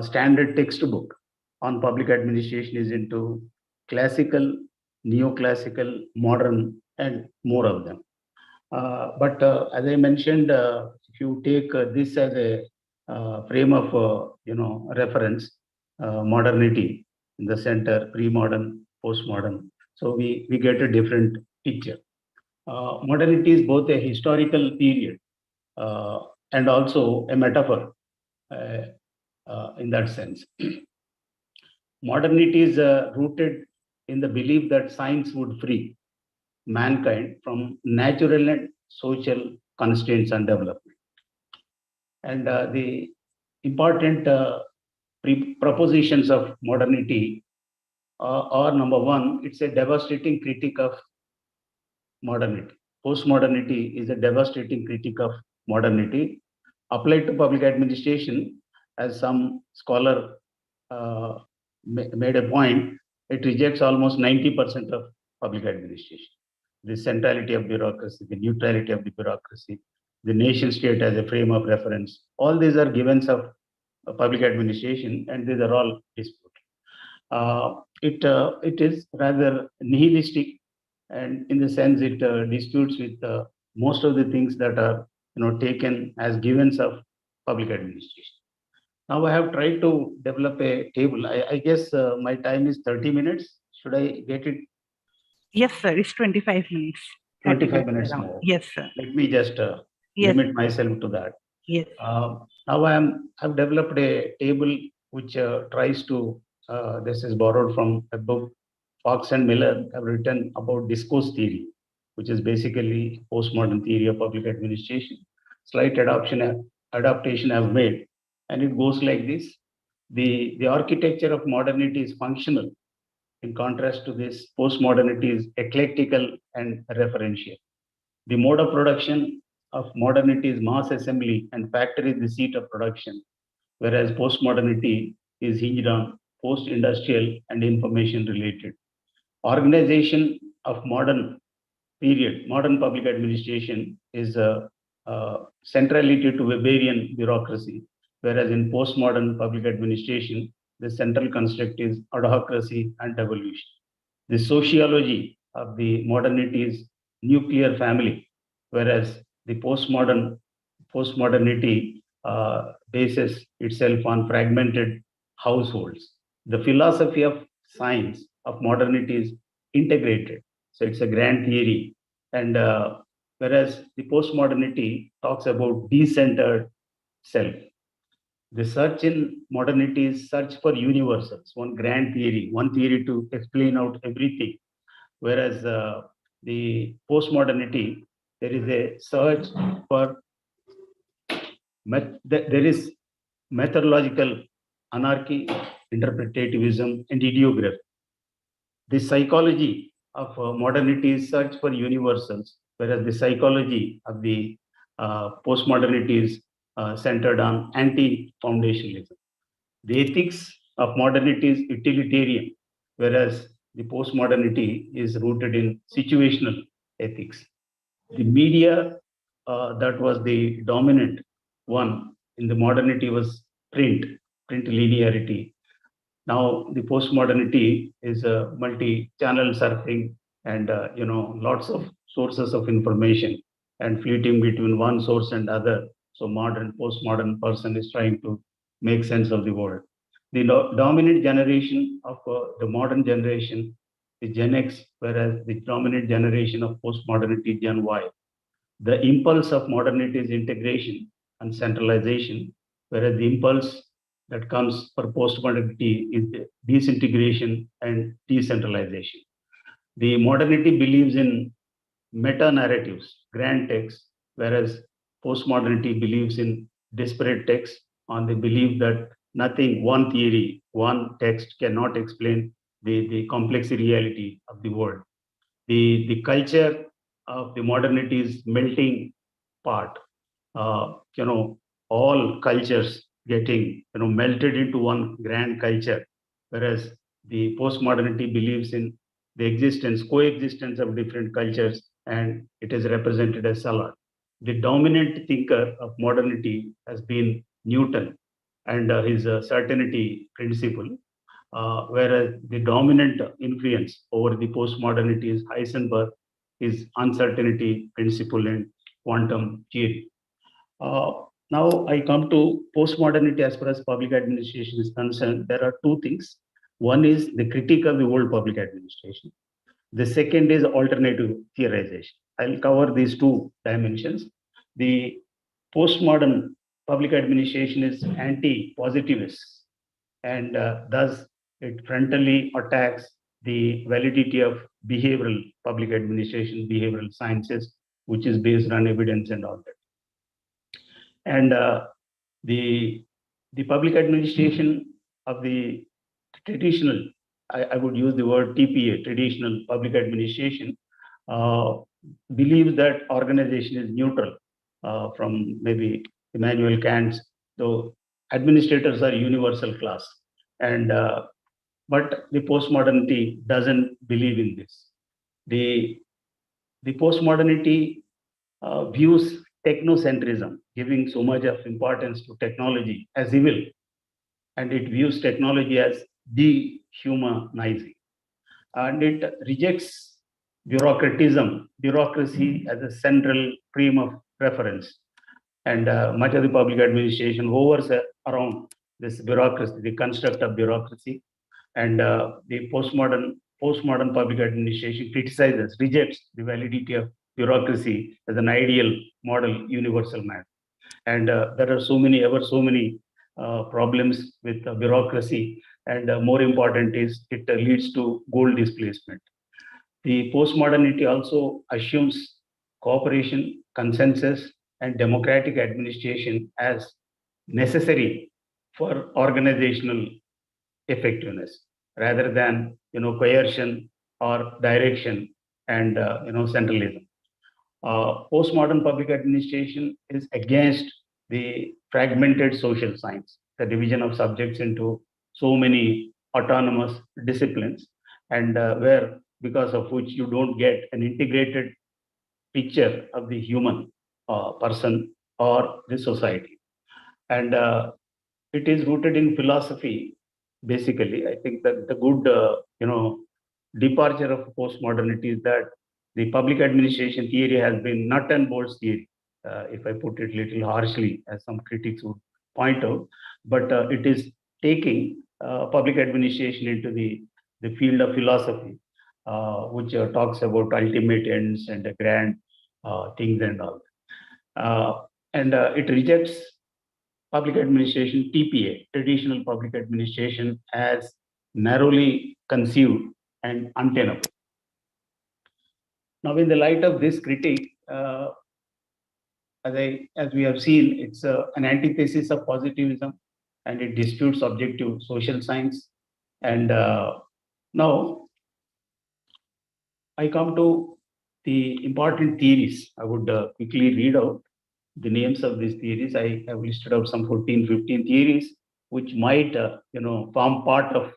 standard textbook on public administration is into classical, neoclassical, modern, and more of them. But as I mentioned, if you take this as a frame of reference, modernity in the center, pre-modern, postmodern, so we get a different picture. Modernity is both a historical period and also a metaphor in that sense. Modernity is rooted in the belief that science would free mankind from natural and social constraints and development. And the important propositions of modernity are number one, it's a devastating critique of modernity. Postmodernity is a devastating critique of modernity applied to public administration. As some scholar made a point, it rejects almost 90% of public administration. The centrality of bureaucracy, the neutrality of the bureaucracy, the nation state as a frame of reference, all these are givens of public administration, and these are all disputed. It is rather nihilistic, and in the sense it disputes with most of the things that are taken as givens of public administration. Now I have tried to develop a table. I guess my time is 30 minutes. Should I get it Yes, sir. It's 25 minutes. 25 minutes around. more? Yes, sir. Let me just Yes. limit myself to that. Yes. Now I've developed a table which tries to, this is borrowed from a book Fox and Miller have written about discourse theory, which is basically postmodern theory of public administration. Slight adaptation I've made, and it goes like this. The architecture of modernity is functional. In contrast to this, postmodernity is eclectical and referential. The mode of production of modernity is mass assembly and factory is the seat of production, whereas postmodernity is hinged on post-industrial and information related. Organization of modern public administration is centrality to Weberian bureaucracy, whereas in postmodern public administration, the central construct is adhocracy and devolution. The sociology of the modernity is nuclear family, whereas the postmodernity bases itself on fragmented households. The philosophy of science of modernity is integrated. So it's a grand theory. And whereas the postmodernity talks about decentered self. The search in modernity is search for universals, one grand theory, one theory to explain out everything. Whereas the postmodernity, there is a search for there is methodological anarchy, interpretativism, and ideography. The psychology of modernity is search for universals, whereas the psychology of the postmodernity is centered on anti-foundationalism. The ethics of modernity is utilitarian, whereas the postmodernity is rooted in situational ethics. The media that was the dominant one in the modernity was print linearity. Now the postmodernity is a multi-channel surfing and lots of sources of information and fleeting between one source and other. So postmodern person is trying to make sense of the world. The dominant generation of the modern generation is Gen X, whereas the dominant generation of postmodernity Gen Y. The impulse of modernity is integration and centralization, whereas the impulse that comes for postmodernity is disintegration and decentralization. The modernity believes in meta narratives, grand texts, whereas postmodernity believes in disparate texts on the belief that nothing, one theory, one text cannot explain the complex reality of the world. The culture of the modernity is melting pot. All cultures getting melted into one grand culture, whereas the postmodernity believes in the coexistence of different cultures, and it is represented as salad. The dominant thinker of modernity has been Newton and his certainty principle, whereas the dominant influence over the postmodernity is Heisenberg, his uncertainty principle and quantum theory. Now I come to postmodernity as far as public administration is concerned. There are two things. One is the critique of the old public administration. The second is alternative theorization. I'll cover these two dimensions. The postmodern public administration is anti-positivist, and thus it frontally attacks the validity of behavioral public administration, behavioral sciences, which is based on evidence and all that. And the public administration of the traditional, I would use the word TPA, traditional public administration, believes that organization is neutral from maybe Immanuel Kant's, though administrators are universal class. And but the postmodernity doesn't believe in this. The postmodernity views technocentrism, giving so much of importance to technology as evil, and it views technology as dehumanizing, and it rejects bureaucracy as a central frame of reference. And much of the public administration hovers around this bureaucracy, the construct of bureaucracy, and the postmodern public administration criticizes, rejects the validity of bureaucracy as an ideal model universal man. And there are ever so many problems with bureaucracy, and more important is it leads to goal displacement. The postmodernity also assumes cooperation, consensus, and democratic administration as necessary for organizational effectiveness, rather than coercion or direction and centralism. Postmodern public administration is against the fragmented social science, the division of subjects into so many autonomous disciplines, and where because of which you don't get an integrated picture of the human person or the society. And it is rooted in philosophy. Basically, I think that the good, departure of postmodernity is that the public administration theory has been nut and bolts theory, if I put it little harshly, as some critics would point out. But it is taking public administration into the field of philosophy, which talks about ultimate ends and grand things and all. And it rejects public administration, TPA, traditional public administration, as narrowly conceived and untenable. Now, in the light of this critique, as we have seen, it's an antithesis of positivism, and it disputes objective social science. And now I come to the important theories. I would quickly read out the names of these theories. I have listed out some 14, 15 theories, which might, form part of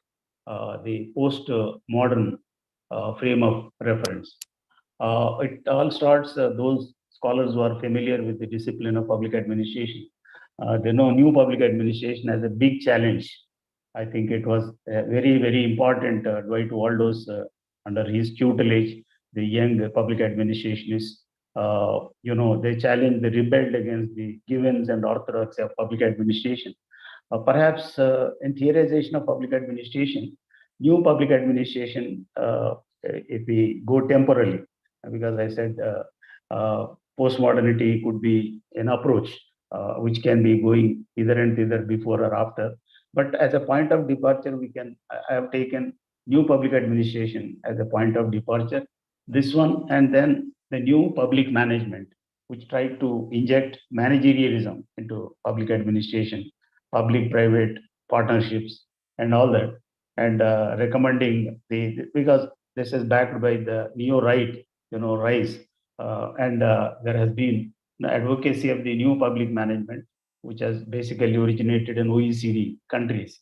the post-modern frame of reference. It all starts, those scholars who are familiar with the discipline of public administration, they know new public administration as a big challenge. I think it was very, very important. Dwight Waldo's, under his tutelage, the young public administrationists, they challenged, they rebelled against the givens and orthodoxy of public administration. Perhaps in theorization of public administration, new public administration, if we go temporarily, because I said postmodernity could be an approach which can be going either and either before or after. But as a point of departure, I have taken new public administration as a point of departure. This one, and then the new public management, which tried to inject managerialism into public administration, public-private partnerships, and all that, and recommending because this is backed by the neo-right, rise, and there has been the advocacy of the new public management, which has basically originated in OECD countries.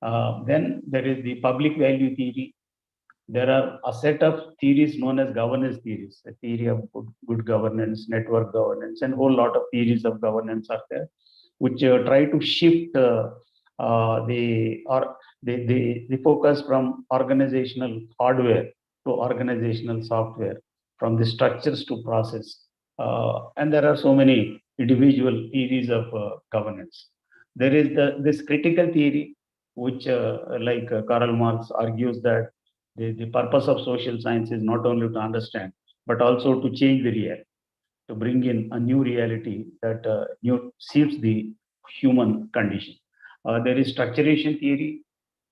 Then there is the public value theory. There are a set of theories known as governance theories, a theory of good governance, network governance, and a whole lot of theories of governance are there, which try to shift the focus from organizational hardware to organizational software, from the structures to process. And there are so many individual theories of governance. There is this critical theory, which like Karl Marx argues that the purpose of social science is not only to understand, but also to change the reality, to bring in a new reality that suits the human condition. There is structuration theory,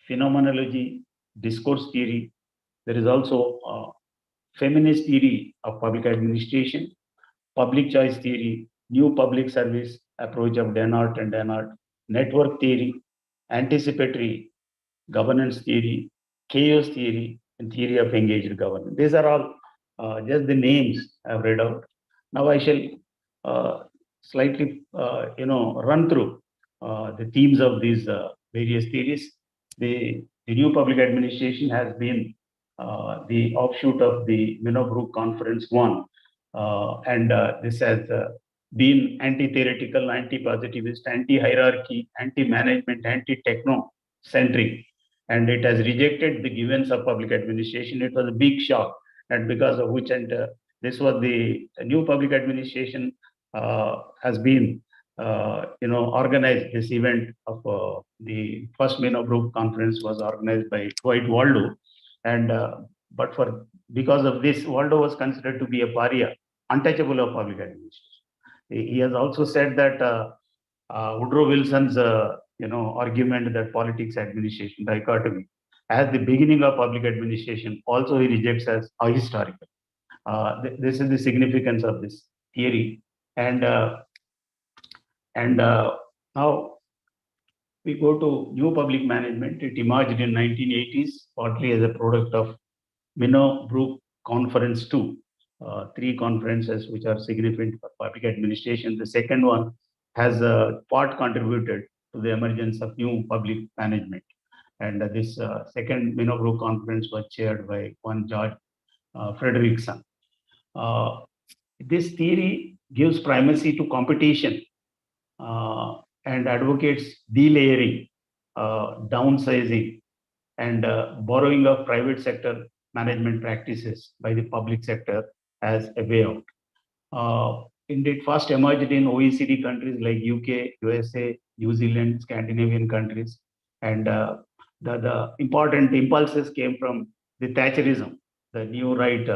phenomenology, discourse theory. There is also feminist theory of public administration, public choice theory, new public service approach of Dennard and Dennard, network theory, anticipatory governance theory, chaos theory, and theory of engaged governance. These are all just the names I've read out. Now I shall slightly, run through the themes of these various theories. The new public administration has been the offshoot of the Minnowbrook Conference 1, and this has been anti-theoretical, anti-positivist, anti-hierarchy, anti-management, anti-techno-centric, and it has rejected the givens of public administration. It was a big shock, and because of which, and this was the new public administration has been organized this event of the first MENO Group conference was organized by Dwight Waldo, and but because of this, Waldo was considered to be a pariah, untouchable of public administration. He has also said that Woodrow Wilson's argument that politics administration dichotomy as the beginning of public administration also he rejects as ahistorical. This is the significance of this theory, and now we go to new public management. It emerged in 1980s, partly as a product of Minnow Group Conference 2, three conferences which are significant for public administration. The second one has part contributed to the emergence of new public management. And this second Minnow Group conference was chaired by one George Frederickson. This theory gives primacy to competition and advocates delayering, downsizing, and borrowing of private sector management practices by the public sector as a way out. Indeed, first emerged in OECD countries like UK, USA, New Zealand, Scandinavian countries, and the important impulses came from the Thatcherism, the new right,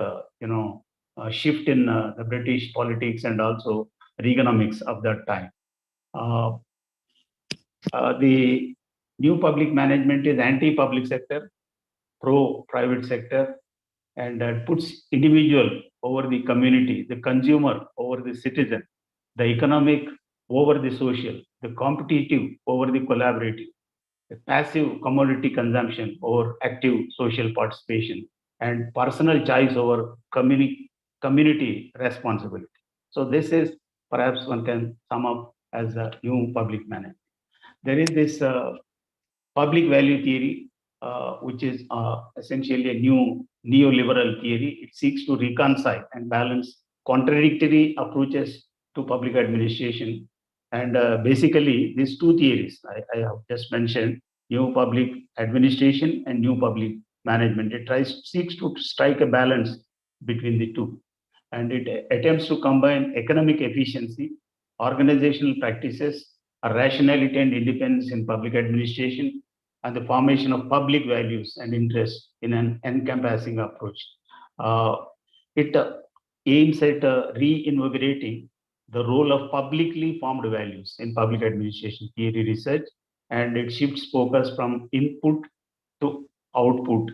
shift in the British politics and also Reaganomics of that time. The new public management is anti-public sector, pro-private sector, and puts individual over the community, the consumer over the citizen, the economic over the social, the competitive over the collaborative, the passive commodity consumption over active social participation, and personal choice over community responsibility. So this is perhaps one can sum up as a new public management. There is this public value theory, which is essentially a new neoliberal theory. It seeks to reconcile and balance contradictory approaches to public administration. And basically, these two theories I have just mentioned, new public administration and new public management, it seeks to strike a balance between the two. And it attempts to combine economic efficiency, organizational practices, rationality and independence in public administration, and the formation of public values and interests in an encompassing approach. It aims at reinvigorating the role of publicly formed values in public administration theory research, and it shifts focus from input to output,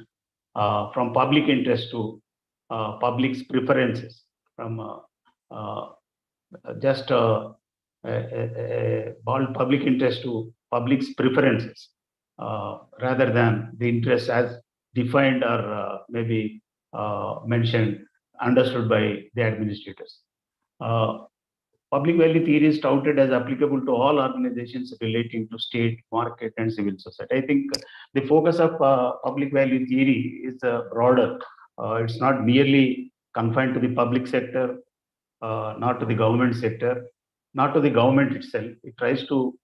from public interest to public's preferences, from just public interest to public's preferences, rather than the interest as defined or maybe mentioned, understood by the administrators. Public value theory is touted as applicable to all organizations relating to state, market, and civil society. I think the focus of public value theory is broader. It's not merely confined to the public sector, not to the government sector, not to the government itself. It tries to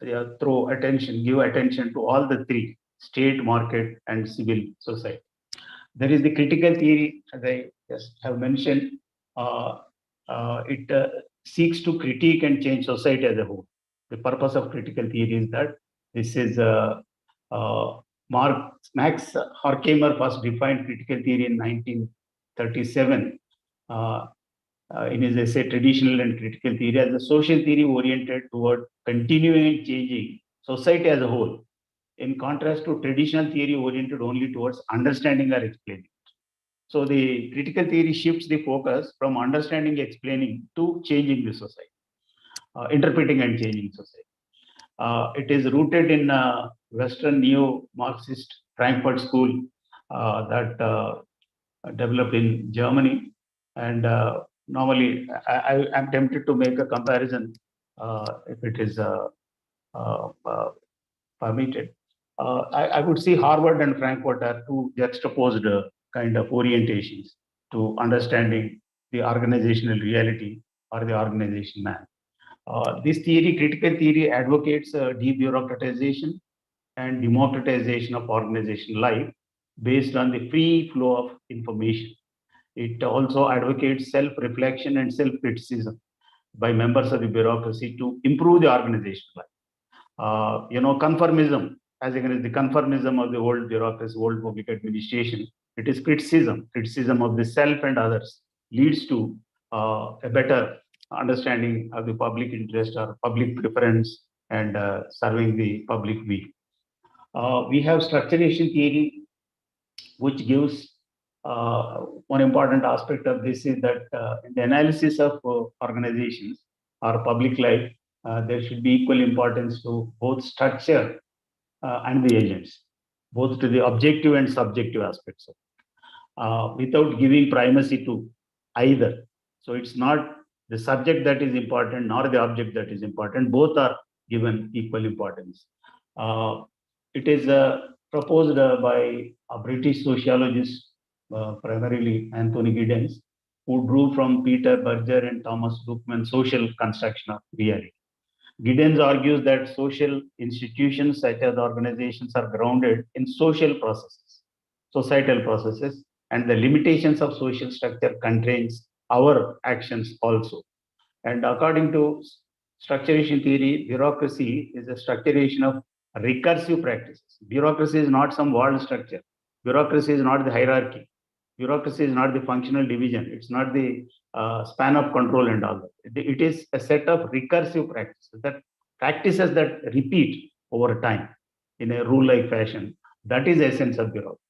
give attention to all the three: state, market, and civil society. There is the critical theory, as I just have mentioned. It seeks to critique and change society as a whole. The purpose of critical theory is that this is Max Horkheimer first defined critical theory in 1937 in his essay Traditional and Critical Theory as a social theory oriented toward continuing and changing society as a whole, in contrast to traditional theory oriented only towards understanding or explaining. So the critical theory shifts the focus from understanding, explaining to changing the society, interpreting and changing society. It is rooted in Western neo-Marxist Frankfurt School that developed in Germany. And normally, I am tempted to make a comparison if it is permitted. I would see Harvard and Frankfurt are two juxtaposed kind of orientations to understanding the organizational reality or the organization man. This theory, critical theory, advocates debureaucratization and democratization of organizational life based on the free flow of information. It also advocates self-reflection and self-criticism. by members of the bureaucracy to improve the organization life. Conformism, as against the conformism of the old bureaucracy, old public administration, it is criticism of the self and others leads to a better understanding of the public interest or public preference and serving the public weal. We have structuration theory, which gives one important aspect of this is that in the analysis of organizations or public life, there should be equal importance to both structure and the agents, both to the objective and subjective aspects of without giving primacy to either. So it's not the subject that is important nor the object that is important. Both are given equal importance. It is proposed by a British sociologist, primarily Anthony Giddens, who drew from Peter Berger and Thomas Luckman's social construction of reality. Giddens argues that social institutions such as organizations are grounded in social processes, societal processes, and the limitations of social structure constrains our actions also. And according to structuration theory, bureaucracy is a structuration of recursive practices. Bureaucracy is not some walled structure. Bureaucracy is not the hierarchy. Bureaucracy is not the functional division. It's not the span of control and all that. It is a set of recursive practices that repeat over time in a rule-like fashion. That is the essence of bureaucracy.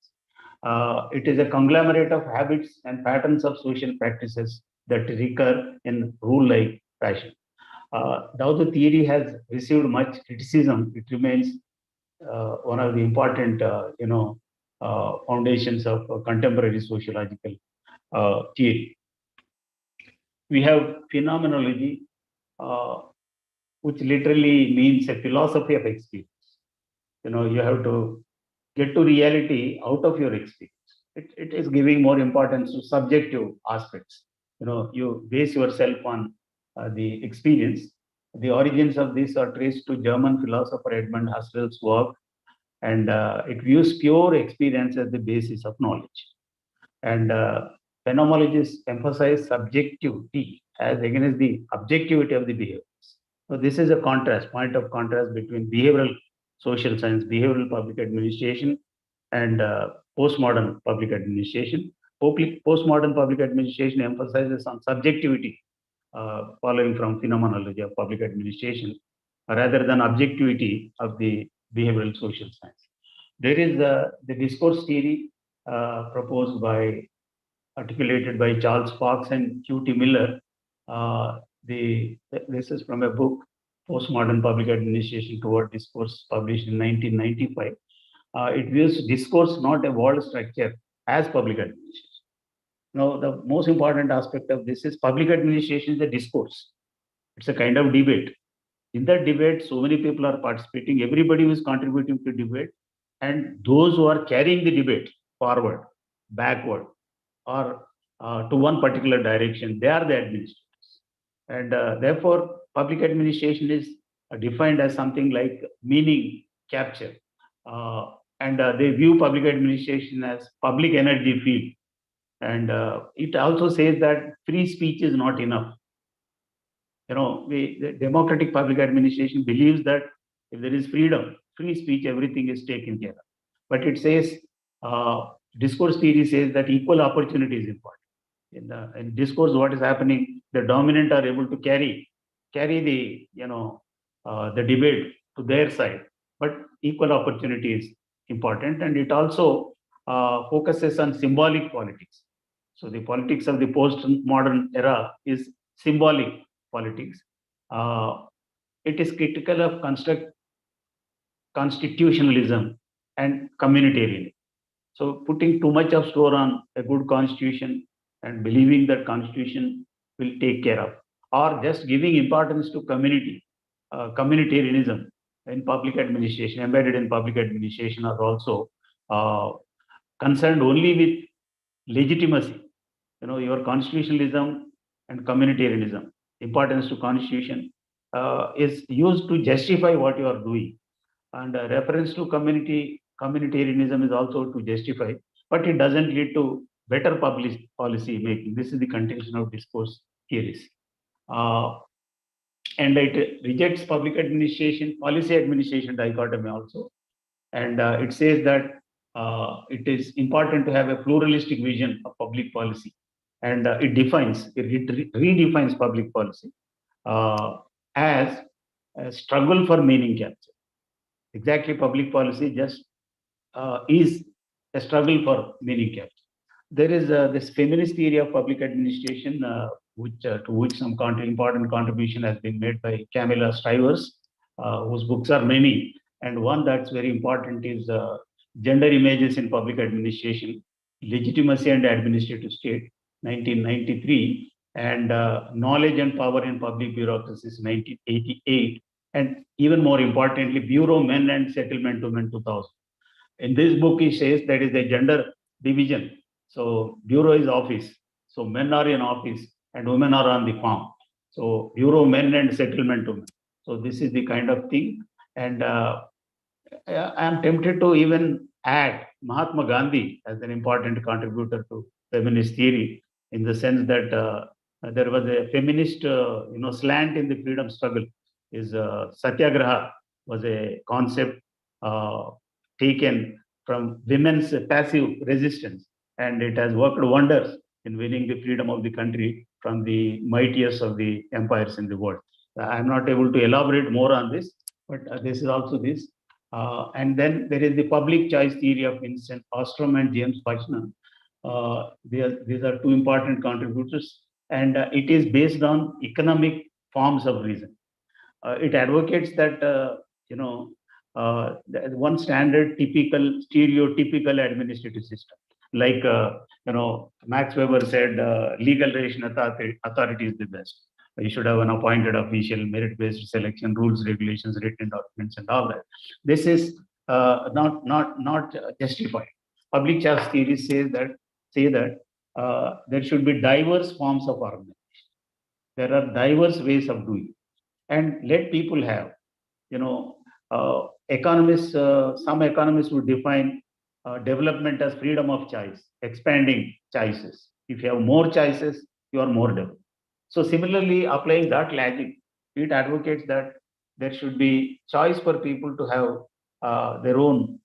It is a conglomerate of habits and patterns of social practices that recur in rule-like fashion. Though the theory has received much criticism, it remains one of the important, foundations of contemporary sociological theory. We have phenomenology, which literally means a philosophy of experience. You have to get to reality out of your experience. It is giving more importance to subjective aspects. You base yourself on the experience. The origins of this are traced to German philosopher Edmund Husserl's work, and it views pure experience as the basis of knowledge. And phenomenologists emphasize subjectivity as against the objectivity of the behaviors. So this is a point of contrast between behavioral social science, behavioral public administration, and postmodern public administration. Postmodern public administration emphasizes on subjectivity, following from phenomenology of public administration, rather than objectivity of the behavioral social science. There is the discourse theory articulated by Charles Fox and Q.T. Miller. This is from a book, Postmodern Public Administration Toward Discourse, published in 1995. It views discourse not a walled structure as public administration. Now, the most important aspect of this is public administration is a discourse. It's a kind of debate. In that debate, so many people are participating. Everybody is contributing to debate, and those who are carrying the debate forward, backward, or to one particular direction, they are the administrators. And therefore, public administration is defined as something like meaning capture. And they view public administration as public energy field. And it also says that free speech is not enough. The democratic public administration believes that if there is freedom, free speech, everything is taken care of. But it says, discourse theory says that equal opportunity is important. In discourse, what is happening? The dominant are able to carry the the debate to their side, but equal opportunity is important, and it also focuses on symbolic politics. So the politics of the post-modern era is symbolic politics. It is critical of constitutionalism and communitarianism. So putting too much of store on a good constitution and believing that constitution will take care of, or just giving importance to communitarianism in public administration, embedded in public administration, are also concerned only with legitimacy. Your constitutionalism and communitarianism, importance to constitution, is used to justify what you are doing. And reference to communitarianism is also to justify, but it doesn't lead to better public policy making. This is the contention of discourse theories. and it rejects public administration, policy administration dichotomy also. And it says that it is important to have a pluralistic vision of public policy. And it redefines public policy as a struggle for meaning capture. Exactly, public policy just is a struggle for meaning capture. There is this feminist theory of public administration, to which some important contribution has been made by Camilla Stivers, whose books are many. And one that's very important is Gender Images in Public Administration, Legitimacy and Administrative State, 1993, and Knowledge and Power in Public Bureaucracies, 1988, and even more importantly, Bureau Men and Settlement Women, 2000. In this book, he says there is a gender division. So bureau is office. So men are in office and women are on the farm. So bureau men and settlement women. So this is the kind of thing. And I am tempted to even add Mahatma Gandhi as an important contributor to feminist theory, in the sense that there was a feminist slant in the freedom struggle. Is Satyagraha was a concept taken from women's passive resistance, and it has worked wonders in winning the freedom of the country from the mightiest of the empires in the world. I'm not able to elaborate more on this, but this is also this. And then there is the public choice theory of Vincent Ostrom and James Buchanan. These are two important contributors, and it is based on economic forms of reason. It advocates that one standard, typical, stereotypical administrative system. Like Max Weber said, legal relation authority is the best. You should have an appointed official, merit-based selection, rules, regulations, written documents, and all that. This is not justified. Public choice theory say that there should be diverse forms of organization. There are diverse ways of doing it, and let people have, some economists would define development as freedom of choice, expanding choices. If you have more choices, you are more developed. So similarly, applying that logic, it advocates that there should be choice for people to have their own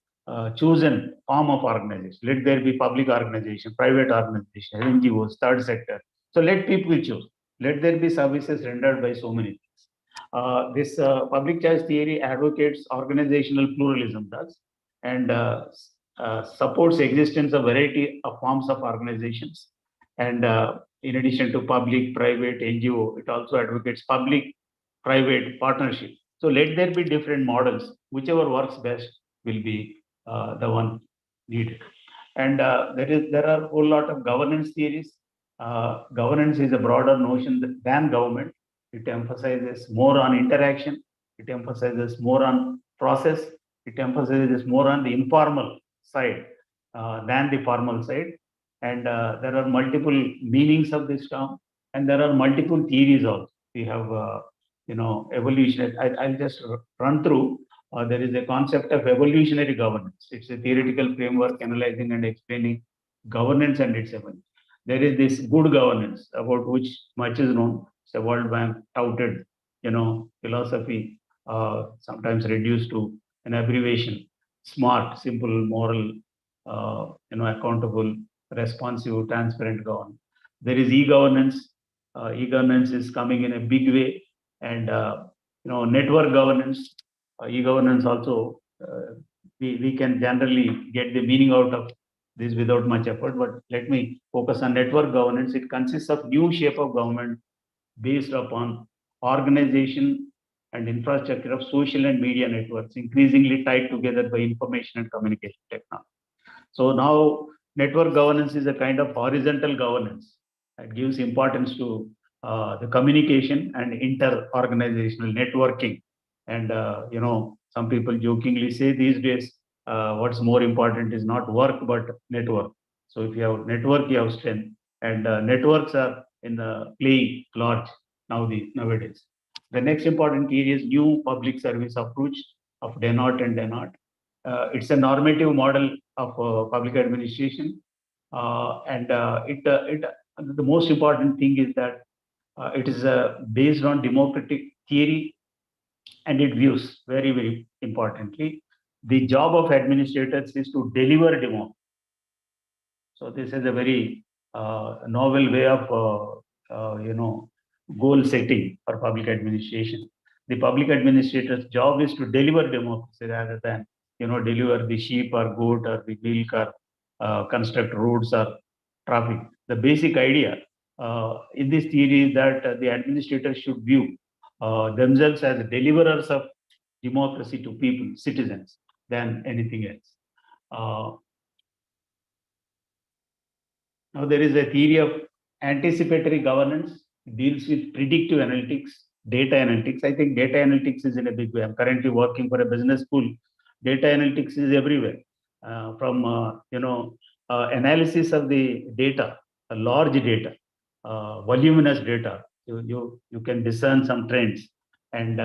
chosen form of organization. Let there be public organization, private organization, NGOs, third sector. So let people choose. Let there be services rendered by so many things. This public choice theory advocates organizational pluralism, does, and supports existence of variety of forms of organizations. And in addition to public, private, NGO, it also advocates public-private partnership. So let there be different models. Whichever works best will be the one needed. And there are a whole lot of governance theories. Governance is a broader notion than government. It emphasizes more on interaction. It emphasizes more on process. It emphasizes more on the informal side than the formal side. And there are multiple meanings of this term, and there are multiple theories also. We have, evolution. I'll just run through. There is a concept of evolutionary governance. It's a theoretical framework analyzing and explaining governance and its evolution. There is this good governance, about which much is known. It's a World Bank touted, philosophy, sometimes reduced to an abbreviation: smart, simple, moral, accountable, responsive, transparent governance. There is e-governance. E-governance is coming in a big way, and network governance. E-governance also, we can generally get the meaning out of this without much effort. But let me focus on network governance. It consists of new shape of government based upon organization and infrastructure of social and media networks, increasingly tied together by information and communication technology. So now network governance is a kind of horizontal governance that gives importance to the communication and inter-organizational networking. And some people jokingly say these days, what's more important is not work but network. So if you have network, you have strength, and networks are in the playing large nowadays. The next important area is new public service approach of Denot and Denot. It's a normative model of public administration, and the most important thing is that it is based on democratic theory and its views. Very, very importantly, the job of administrators is to deliver democracy. So this is a very novel way of goal setting for public administration. The public administrator's job is to deliver democracy rather than deliver the sheep or goat or the milk or construct roads or traffic. The basic idea in this theory is that the administrators should view themselves as deliverers of democracy to people, citizens, than anything else. Now there is a theory of anticipatory governance, deals with predictive analytics, data analytics. I think data analytics is in a big way. I'm currently working for a business school. Data analytics is everywhere, from analysis of the data, large data, voluminous data. You can discern some trends, and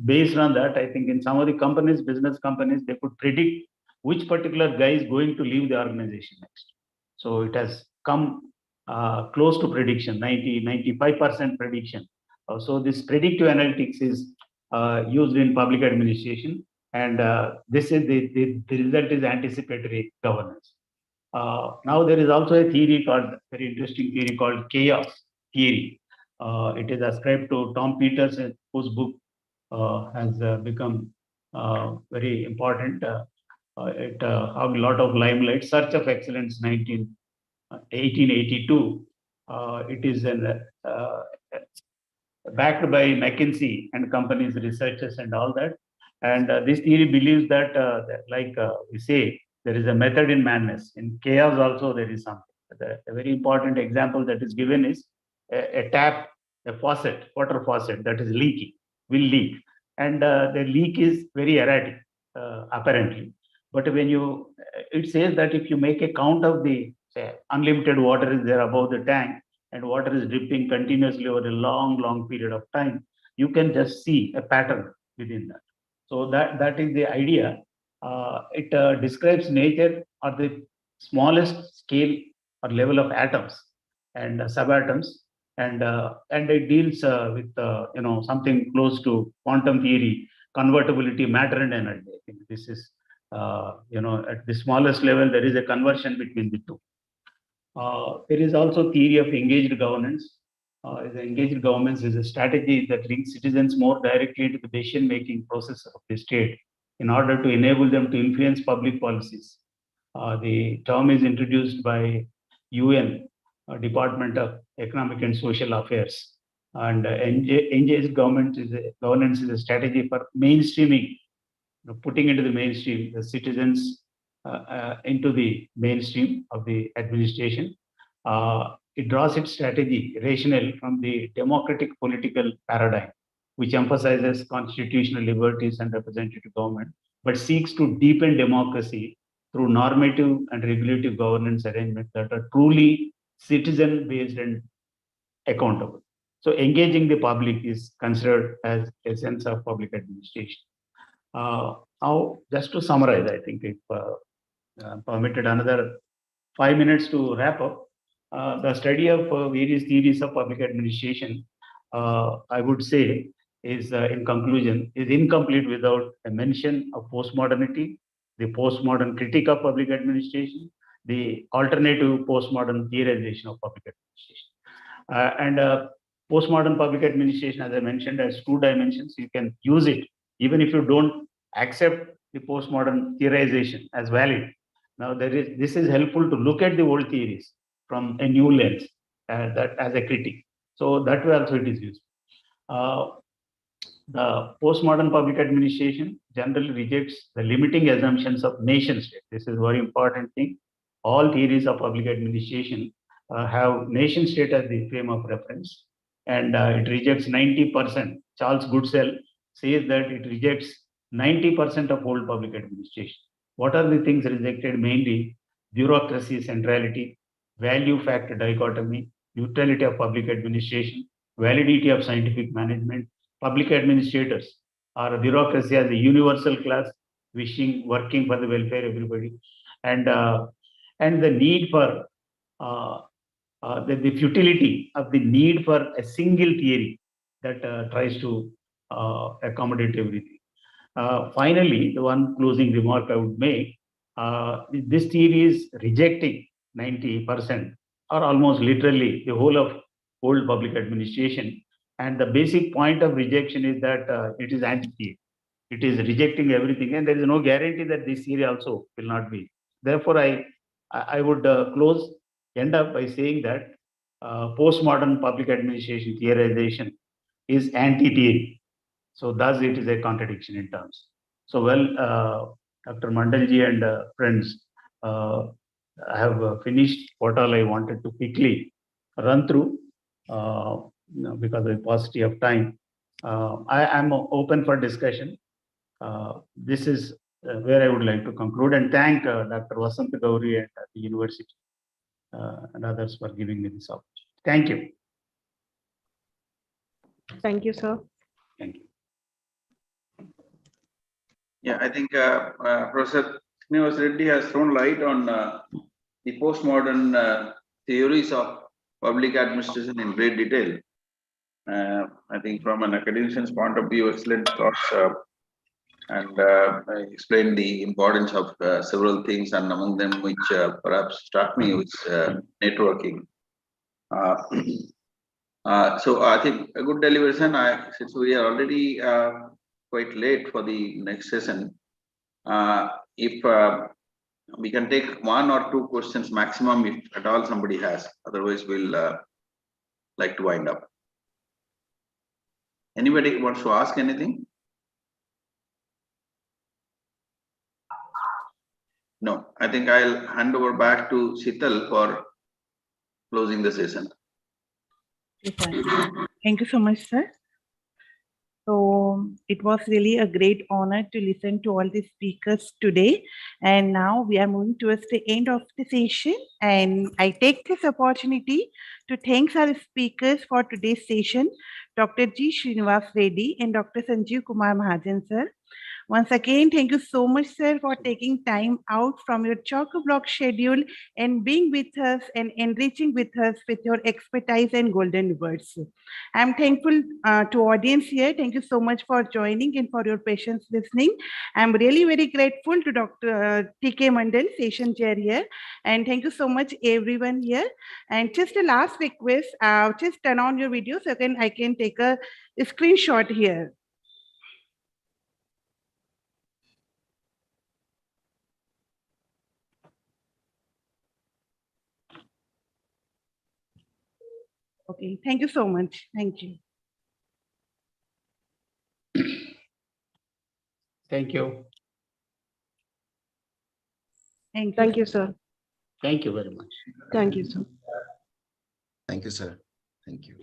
based on that, I think in some of the companies, business companies, they could predict which particular guy is going to leave the organization next. So it has come close to prediction, 95% prediction. So this predictive analytics is used in public administration, and this is the result is anticipatory governance. Now there is also a theory called, very interesting theory called chaos theory. It is ascribed to Tom Peters, whose book has become very important. It had a lot of limelight. Search of Excellence, 1882. It is backed by McKinsey and companies, researchers, and all that. And this theory believes that, we say, there is a method in madness. In chaos, also there is something. A very important example that is given is a tap, a faucet, water faucet that is leaking, will leak, and the leak is very erratic, apparently. But when it says that if you make a count of the, say, unlimited water is there above the tank, and water is dripping continuously over a long period of time, you can just see a pattern within that. So that is the idea. It describes nature at the smallest scale or level of atoms and subatoms, and it deals with something close to quantum theory, convertibility, matter and energy. I think this is at the smallest level there is a conversion between the two. There is also theory of engaged governance. The engaged governance is a strategy that links citizens more directly to the decision-making process of the state in order to enable them to influence public policies. The term is introduced by UN, Department of Economic and Social Affairs. And engaged governance is a strategy for mainstreaming, putting into the mainstream the citizens into the mainstream of the administration. It draws its strategy rationale from the democratic political paradigm, which emphasizes constitutional liberties and representative government, but seeks to deepen democracy through normative and regulative governance arrangements that are truly citizen-based and accountable. So engaging the public is considered as a sense of public administration. Now, just to summarize, I think if permitted another 5 minutes to wrap up, the study of various theories of public administration, I would say, is in conclusion, is incomplete without a mention of postmodernity, the postmodern critique of public administration, the alternative postmodern theorization of public administration. And postmodern public administration, as I mentioned, has two dimensions. You can use it even if you don't accept the postmodern theorization as valid. Now, this is helpful to look at the old theories from a new lens, that as a critique. So that way also it is useful. The postmodern public administration generally rejects the limiting assumptions of nation state. This is a very important thing. All theories of public administration have nation state as the frame of reference, and it rejects 90%. Charles Goodsell says that it rejects 90% of old public administration. What are the things rejected? Mainly bureaucracy centrality, value factor dichotomy, neutrality of public administration, validity of scientific management. Public administrators are a bureaucracy as a universal class, working for the welfare of everybody, and the need for the futility of the need for a single theory that tries to accommodate everything. Finally, the one closing remark I would make, this theory is rejecting 90% or almost literally the whole of old public administration. And the basic point of rejection is that it is anti-theory. It is rejecting everything, and there is no guarantee that this theory also will not be. Therefore, I would end up by saying that postmodern public administration theorization is anti-theory. So thus it is a contradiction in terms. So Dr. Mandalji and friends, I have finished what all I wanted to quickly run through because of the paucity of time. I am open for discussion. This is where I would like to conclude and thank Dr. Vasant Gauri and the university and others for giving me this opportunity. Thank you. Thank you, sir. Thank you. Yeah, I think Professor Srinivas Reddy has thrown light on the postmodern theories of public administration in great detail. I think from an academician's point of view, excellent thoughts, and I explained the importance of several things, and among them which perhaps struck me was networking. So I think a good deliberation. Since we are already quite late for the next session, if we can take 1 or 2 questions maximum, if at all somebody has. Otherwise, we'll like to wind up. Anybody wants to ask anything? No, I think I'll hand over back to Sheetal for closing the session. Yes, sir. Thank you so much, sir. So it was really a great honor to listen to all the speakers today. And now we are moving towards the end of the session. And I take this opportunity to thank our speakers for today's session, Dr. G. Srinivas Reddy and Dr. Sanjeev Kumar Mahajan, sir. Once again, thank you so much, sir, for taking time out from your chock-a-block schedule and being with us and enriching with us with your expertise and golden words. I'm thankful to audience here. Thank you so much for joining and for your patience listening. I'm really very grateful to Dr. T.K. Mandal, session chair here. And thank you so much, everyone here. And just a last request, just turn on your video so I can take a screenshot here. Okay, thank you so much. Thank you. Thank you. Thank you, sir. Thank you very much. Thank you, sir. Thank you, sir. Thank you.